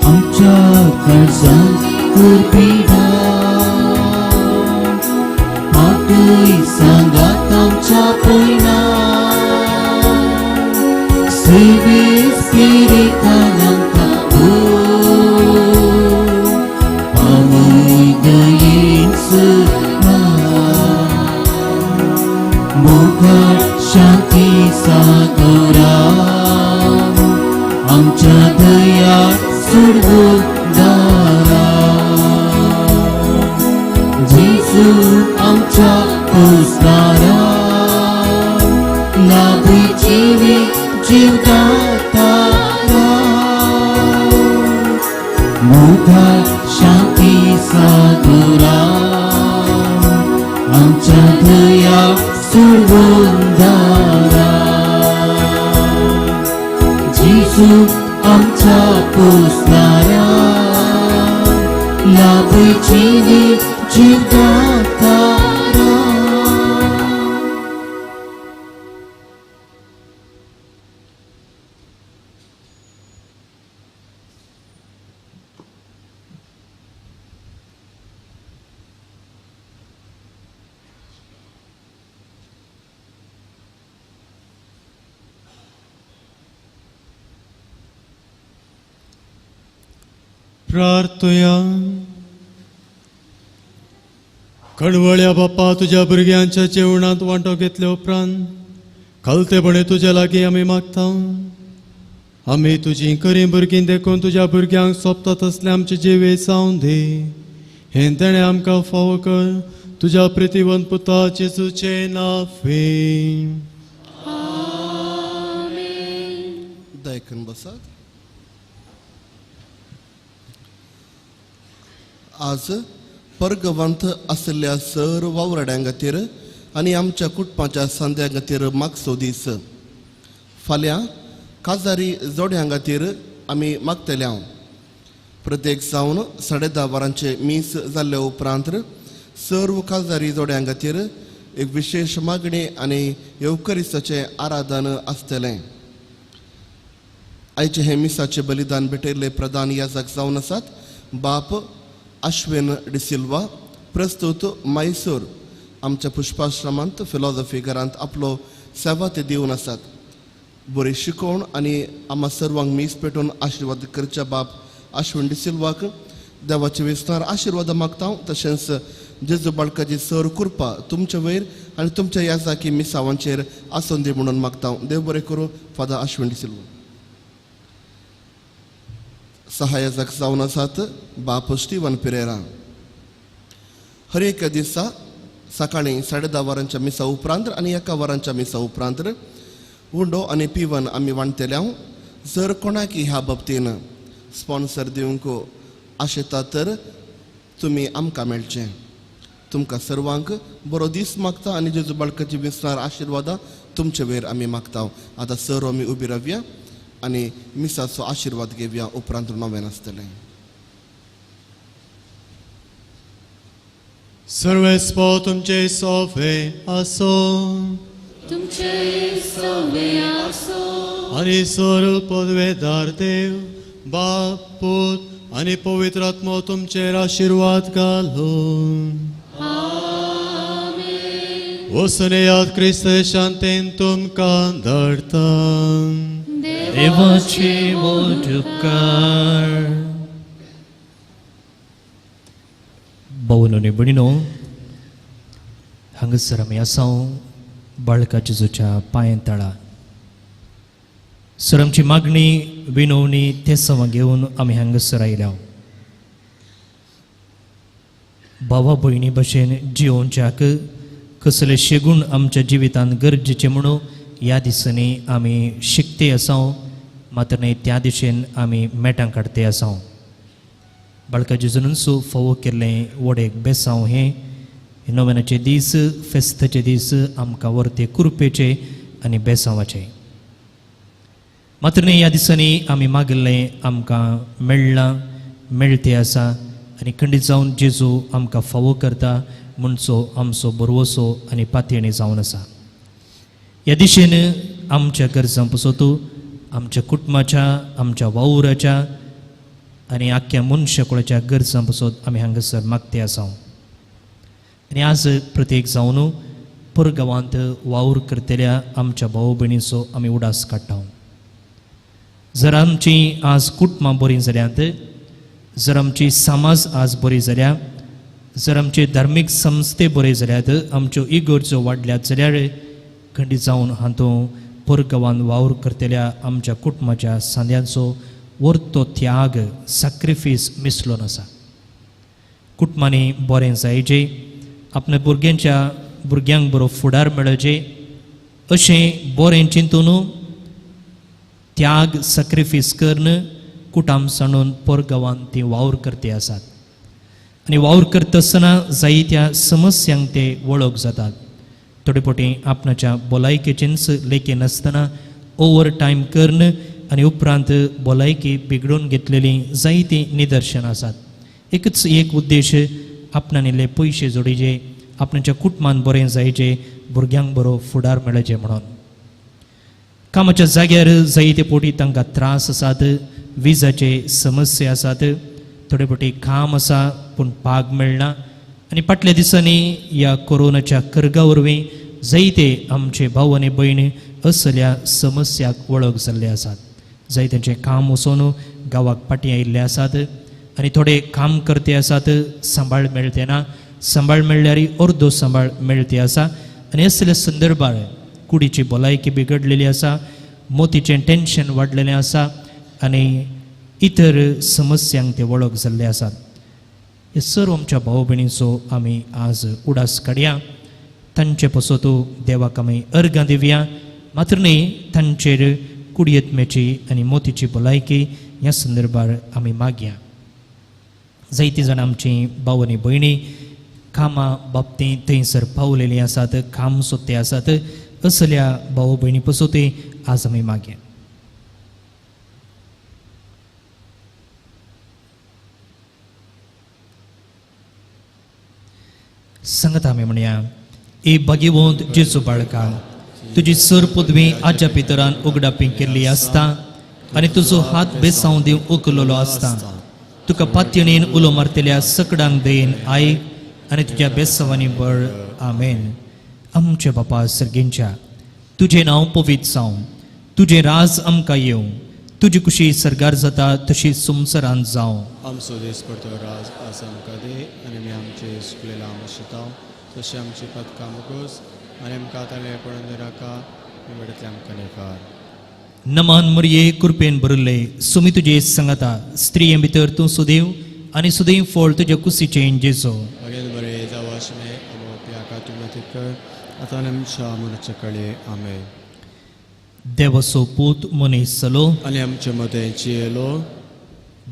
आमच्या काळजांत कुर्बिना पाटय सांगात आमच्या पयना. सेवेस किरितान आमकां पावय दयेन सदा. मुखार शांती सागरा आमच्या दया सुरुंदारा. आमच्या पुसणारा लाभी जीवित जीवदातारा मोठा शांती सागरा आमच्या दया सुरवंदारा जिसू आमच्या पुसणारा लाभी जीवित जीवदातारा प्रार्थया. कळवळ्या बाप्पा, तुझ्या भुरग्यांच्या जेवणात वांटो घेतले उपरांत खलतेपणे तुझ्या लागीं आमी मागता. आमी तुजी खरी भुरगीं देखून तुज्या भुरग्यांक सोंपता तसले आमचे जिवे जावं दे. हें तेणें आमकां फावो कर, तुज्या प्रितीवंत पुता जेजूचे नांवे. दायकन बसात. आज परगवंत आसल्या सर्व वावराड्यां खातीर आनी आमच्या कुटुंबाच्या सांद्यां खातीर मागचो दीस. फाल्यां काजारी जोड्यां खातीर आमी मागतले. प्रत्येक जावन 10:30 वरांचे मीस जाल्ले उपरांत सर्व काजारी जोड्यां खातीर एक विशेष मागणी आनी येवकरिस्ताचें आराधन आसतलें. आयचे हे मिसाचे बलिदान भेटयल्ले प्रधान याजक जावन आसात बाप अश्विन डिसिल्वा, प्रस्तुत मैसूर आमच्या पुष्पाश्रमांत फिलॉसॉफी घरांत आपलो सेवा ते दिवन आसात. बरी शिकोवन आनी आम्हा सर्वांक मीस पेटोवन आशिर्वाद करच्या बाप अश्विन डिसिल्वाक देवाचे वेसणार आशिर्वाद मागता. तशेंच जेजू बाळकाची सर कृपा तुमचे वयर आनी तुमच्या याजाकी मिसावांचेर आसून दी म्हणून मागता. देव बरें करूं. फादर अश्विन डिसिल्वा. सहाय्यक जावन आसात बाप स्टीवन पिरेरा. हर एक दिसा सकाळीं 10:30 वरांच्या मिसा उपरांत आनी 1 वरांच्या मिसा उपरांत उंडो आनी पिवन आमी वांटतले. जर कोणाक ह्या बाबतीन स्पॉन्सर दिवंक आशेता तर तुमी आमकां मेळचें. तुमकां सर्वांक बरो दीस मागता आनी जेजू बाळकाची विसणार आशिर्वादा तुमचे वयर आमी मागता. आतां सर्व आमी उबी रावया आनी मिसाचो आशिर्वाद घेवया. उपरांत नवें आसतलें. सर्वेस्पो तुमचे सोवे आसो, तुमचे सवे आसो आनी सर्व पदवेदार देव बाप पूत आनी पवित्र आत्मो तुमचेर आशिर्वाद घालून. वसनेयात क्रिस्त शांतेन तुमकां धाडटा. देवाचे मोठ उपकार. भावनो आनी भयणीनो, हांगासर आमी आसा बाळका जेजूच्या पांय तळा. सर आमची मागणी विनवणी ते सवा घेवन आमी हांगासर आयल्या. भावा भयणी भशेन जिवोवच्याक कसले शेगूण आमच्या जिवितांत गरजेचे म्हणून ह्या दिसांनी आमी शिकते आसा. मात्र न्ही त्या दिशेन आमी मेटां काडते आसा. बाळका जेजूनसो फावो केल्लें व्हडें बेसांव हें नोवेनाचे दीस, फेस्ताचे दीस आमकां व्हरते कृपेचे आनी बेसांवाचे. मात्र न्ही ह्या दिसांनी आमी मागिल्लें आमकां मेळ्ळां, मेळते आसा आनी खंडीत जावन जेजू आमकां फावो करता म्हणचो आमचो बरवसो आनी पातयणी जावन आसा. ह्या दिशेन आमच्या गरजां पसोतू आमच्या कुटुंबाच्या, आमच्या वावुराच्या आनी आख्ख्या मनशाकुळाच्या गरजां पसोत आमी हांगासर मागते आसा. आनी आज प्रत्येक जावन परगांवांत वावर करतल्या आमच्या भाव भयणीचो आमी उडास काडटा. जर आमची आज कुटुंबां बरीं जाल्यात, जर आमची समाज आज बरी जाल्या, जर आमचे धार्मीक संस्थे बरे जाल्यात, आमच्यो इगर्जो वाडल्यात जाल्यार खंडीत जावन हातूं परगांवांत वावर करतल्या आमच्या कुटुंबाच्या सांद्यांचो वर्तो त्याग, सॅक्रिफीस मिसलोन आसा. कुटुंबांनी बरें जायचें, आपल्या भुरग्यांक बरो फुडार मेळचे अशें बरें चिंतून त्याग सॅक्रिफीस करून कुटाम सांडून परगांवांत ती वावर करते आसात आनी वावर करता आसतना जायत्या समस्यांक ते वळख जातात. थोडे फावटी आपणाच्या भलायकेचेंच लेखे नासतना ओवर टायम करून आनी उपरांत भलायकी बिगडून घेतलेली जायती निदर्शनां आसात. एकच एक उद्देश आपणान इल्ले पयशे जोडीचे आपणाच्या कुटुंबान बरें जायचे भुरग्यांक बरो फुडार मेळचे म्हणून. कामाच्या जाग्यार जायते फावटी तांकां त्रास आसात, विजाचे समस्या आसात, थोडे फावटी काम आसा पूण पाग मेळना आनी फाटल्या दिसांनी ह्या कोरोनाच्या कर्गा वरवीं जायते आमचे भाव आनी भयणी असल्या समस्याक वळख जाल्ले आसात. जायत्यांचें काम वचोन गांवाक फाटीं आयिल्ले आसात आनी थोडे काम करते आसात, सांबाळ मेळटे ना, सांबाळ मेळ्ळ्यार अर्दो सांबाळ मेळटे आसा आनी असल्या संदर्भात कुडीची भलायकी बिगडलेली आसा, मोतीचें टेन्शन वाडलेलें आसा आनी इतर समस्यांक ते वळख जाल्ले आसात. हे सर्व आमच्या भाव भयणींचो आमी आज उडास काडया. तांचे पसोत देवाक आमी अर्गां दिवया, मात्र न्ही तांचेर कुडयेत्मेची आनी मोतीची भलायकी ह्या संदर्भात आमी मागया. जायतीं जाणां आमचीं भाव आनी भयणी कामा बाबतींत थंयसर पावलेलीं आसात, काम सोदते आसात, असल्या भाव भयणी पसोत आज आमी मागया. सांगता आमी म्हणया, ए भाग्यवंत जेजू बाळका, तुजी सर पदवी आज्या पितरान उगडापी केल्ली आसता आनी तुजो हात बेसांव दिवंक उखललो आसता. तुका पातयेन उलो मारतल्या सकडांक देन आयक आनी तुज्या बेसांवांनी बळ. आमेन. आमच्या बापा सर्गेंच्या, तुजें नांव पवित्र जावं, तुजें राज आमकां येवं, तुजी कुशी सरगार जाता तशी संवसारांत जावं. आमचो देश पडतो राज आज आमकां दे आनी आमी आमचे सुकलेला आमशिताव तशें आमची पदकां मुगोस आनी आमकां आतां पडून नाका वेळांतले आमकां नेकार. नमान मरिये कृपेन भरिल्ले सुमी तुजे सांगता स्त्रिये भितर तूं सुदैव आनी सुदैव फळ तुज्या कुशीचें जेजो. भगेन बरे जावं आशिल्लें आमो प्याका तुमी कर आतां आनी आमच्या मुनाच्या कळे. आमेन. देवाचो पूत मनीस जालो आनी आमचे मदेंची येलो,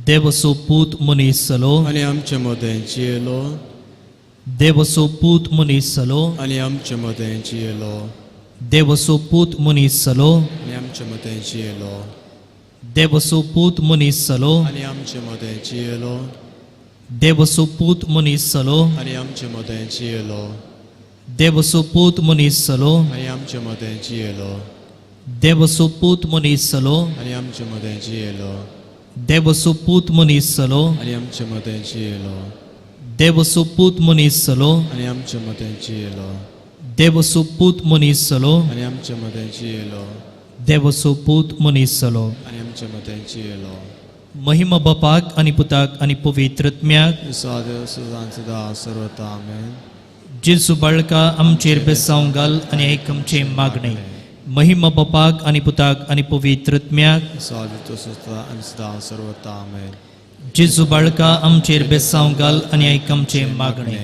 देवाचो पूत मनीस जालो, आनी आमचे मदेंची येलो, देवाचो पूत मनीस जालो, आनी आमचे मदेंची येलो, देवाचो पूत मनीस जालो, आनी आमचे मदेंची येलो, देवाचो पूत मनीस जालो, आनी आमचे मदेंची येलो, देवाचो पूत मनीस जालो, आनी आमचे मदेंची येलो, देवाचो पूत मनीस जालो, आनी आमचे मदेंची येलो, देवाचो पूत मनीस जालो, आनी आमचे मदेंची येलो, देवाचो पूत मनीस जालो, आनी आमचे मदेंची येलो, देवाचो पूत मनीस जालो, आनी आमचे मदेंची येलो, देवाचो पूत मनीस जालो, आनी आमचे मदेंची येलो, देवाचो पूत मनीस जालो. आनी आमचे मदेंची येलो. महिमा बापाक आनी पुताक आनी पवित्र आत्म्याक सादेव सुजान सदा सर्वता. आमेन. जेजू बाळका आमचेर बेसांव घाल आनी आयक आमचे मागणे. महिमा बापाक आनी पुताक आनी पवित्र आत्म्याक सादेव सुजा आनी सदा सर्वता. आमेन. जेजू बाळका आमचेर बेसांव घाल आनी आयक आमचे मागणे.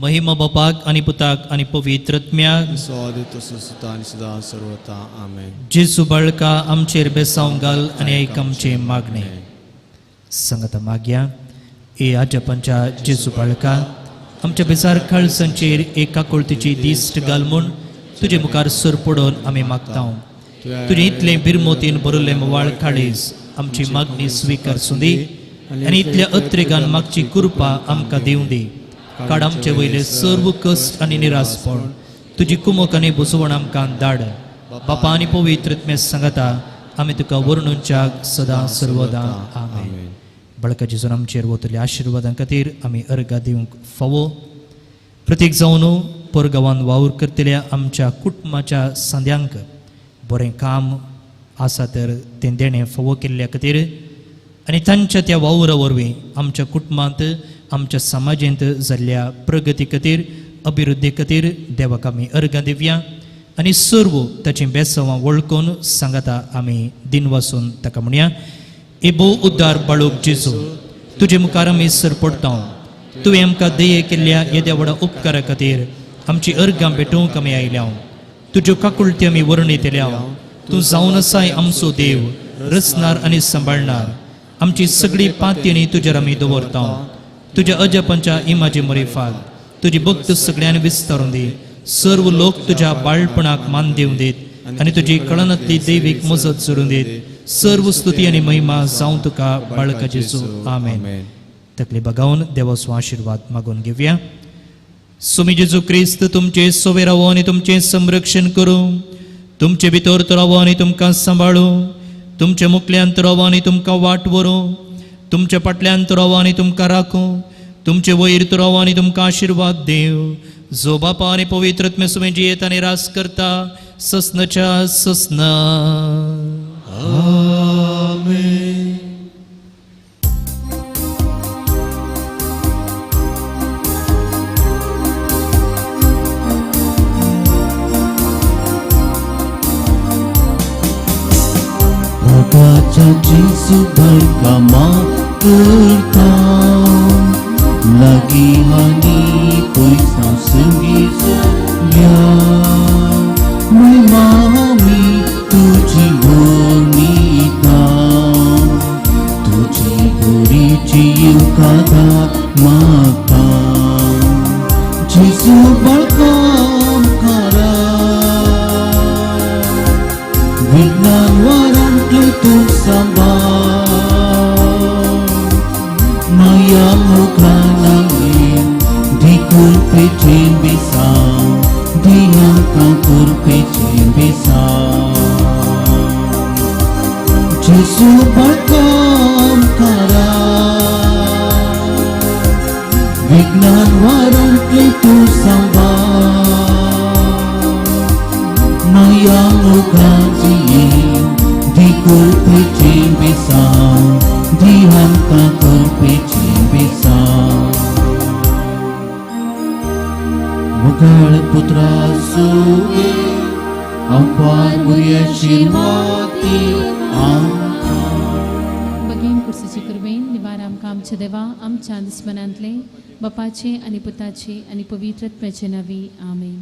महिमा बापाक आनी पुताक आनी पवित्र आत्म्याक सादेव सुजा आनी सदा सर्वता. आमेन. जेजू बाळका आमचेर बेसांव घाल आनी आयक आमचे मागणे. सांगता मागया. ए आजपंच्या जेजू बाळका, आमच्या बेजार खळसांचेर एका कोळतीची दिश्ट घाल म्हूण तुजे मुखार सर पडोवन आमी मागता. तुजे इतलें बिरमोतीन भरिल्लें मोवाळ काळीज आमची मागणी स्विकारसूं दी आनी इतल्या अत्रेगान मागची कृपा आमकां दिवं दी. काड आमचे वयले सर्व कश्ट आनी निरासपण तुजी कुमक आनी बुजवण आमकां धाड. बापा आनी पवित्र आत्मे सांगता आमी तुका वर्णुंच्याक सदां सर्वदा. आमेन. बाळका जेजून आमचेर वतल्या आशिर्वादां खातीर आमी अर्गां दिवंक फावो. प्रत्येक जावन परगांवान वावर करतल्या आमच्या कुटुंबाच्या सांद्यांक बरें काम आसा तर तें देणें फावो केल्ल्या खातीर आनी तांच्या त्या वावरा वरवीं आमच्या कुटुंबांत आमच्या समाजांत जाल्ल्या प्रगती खातीर अभिवृद्धी खातीर देवाक आमी अर्गां दिवया आनी सर्व ताचीं बेसांवां वळखून सांगता आमी दिन वासून ताका म्हणया. ए भोव उद्दार बाळूक जेजू, तुजे मुखार आमी सर पडटा. तुवें आमकां दये केल्ल्या येद्या व्हडा उपकारा खातीर आमची अर्गां भेटोवंक आमी आयल्या तुज्यो काकुळटी आमी वर्णितल्या तूं जावन आसाय आमचो देव रचणार आनी सांबाळणार आमची सगळी पातयेनी तुजेर आमी दवरता तुज्या अजपांच्या इमाजी मरेफाल तुजी भक्त सगळ्यान विस्तारून दी सर्व लोक तुज्या बाळपणाक मान दिवं देत आनी तुजी कळनातली दैवीक मजत जोडून देत सर्व स्तुती आनी महिमा जावं तुका बाळका जेजू आमेन तकली बगावन देवाचो आशीर्वाद मागून घेवया स्वामी जेजू क्रिस्त तुमचे सोबे रावो आनी तुमचे संरक्षण करूं तुमचे भितर तो रावो आनी तुमकां सांबाळू तुमच्या मुखल्यांत रावो आनी तुमकां वाट व्हरूं तुमच्या फाटल्यान रावो आनी तुमकां राखूं तुमचे वयर रावो आनी तुमकां आशीर्वाद देव जो बापा आनी पवित्रत्मे सुमे जियेत आनी रास करता ससनच्या ससना Jesu berkama kertau lagi hani puisau segisalia memahami tuji bonita tuji beri cium kata mata Jesu berkam kara Vignan waran klutuk sabar Mayang mukanangin Di kurpecin bisang Di hangkang kurpecin bisang Jesu bakam kara Vignan waran klutuk sabar Mayang mukanangin Di kurpecin bisang Di hangkang kurpecin bisang Mugal putra suge Ampar mulia shirwati बगेन कुर्सीची करवेन निवार आमकां आमच्या देवा आमच्या दुस्मनांतले बापाचे आनी पुताचे आनी पवित्रत्म्याचे नावी आमेन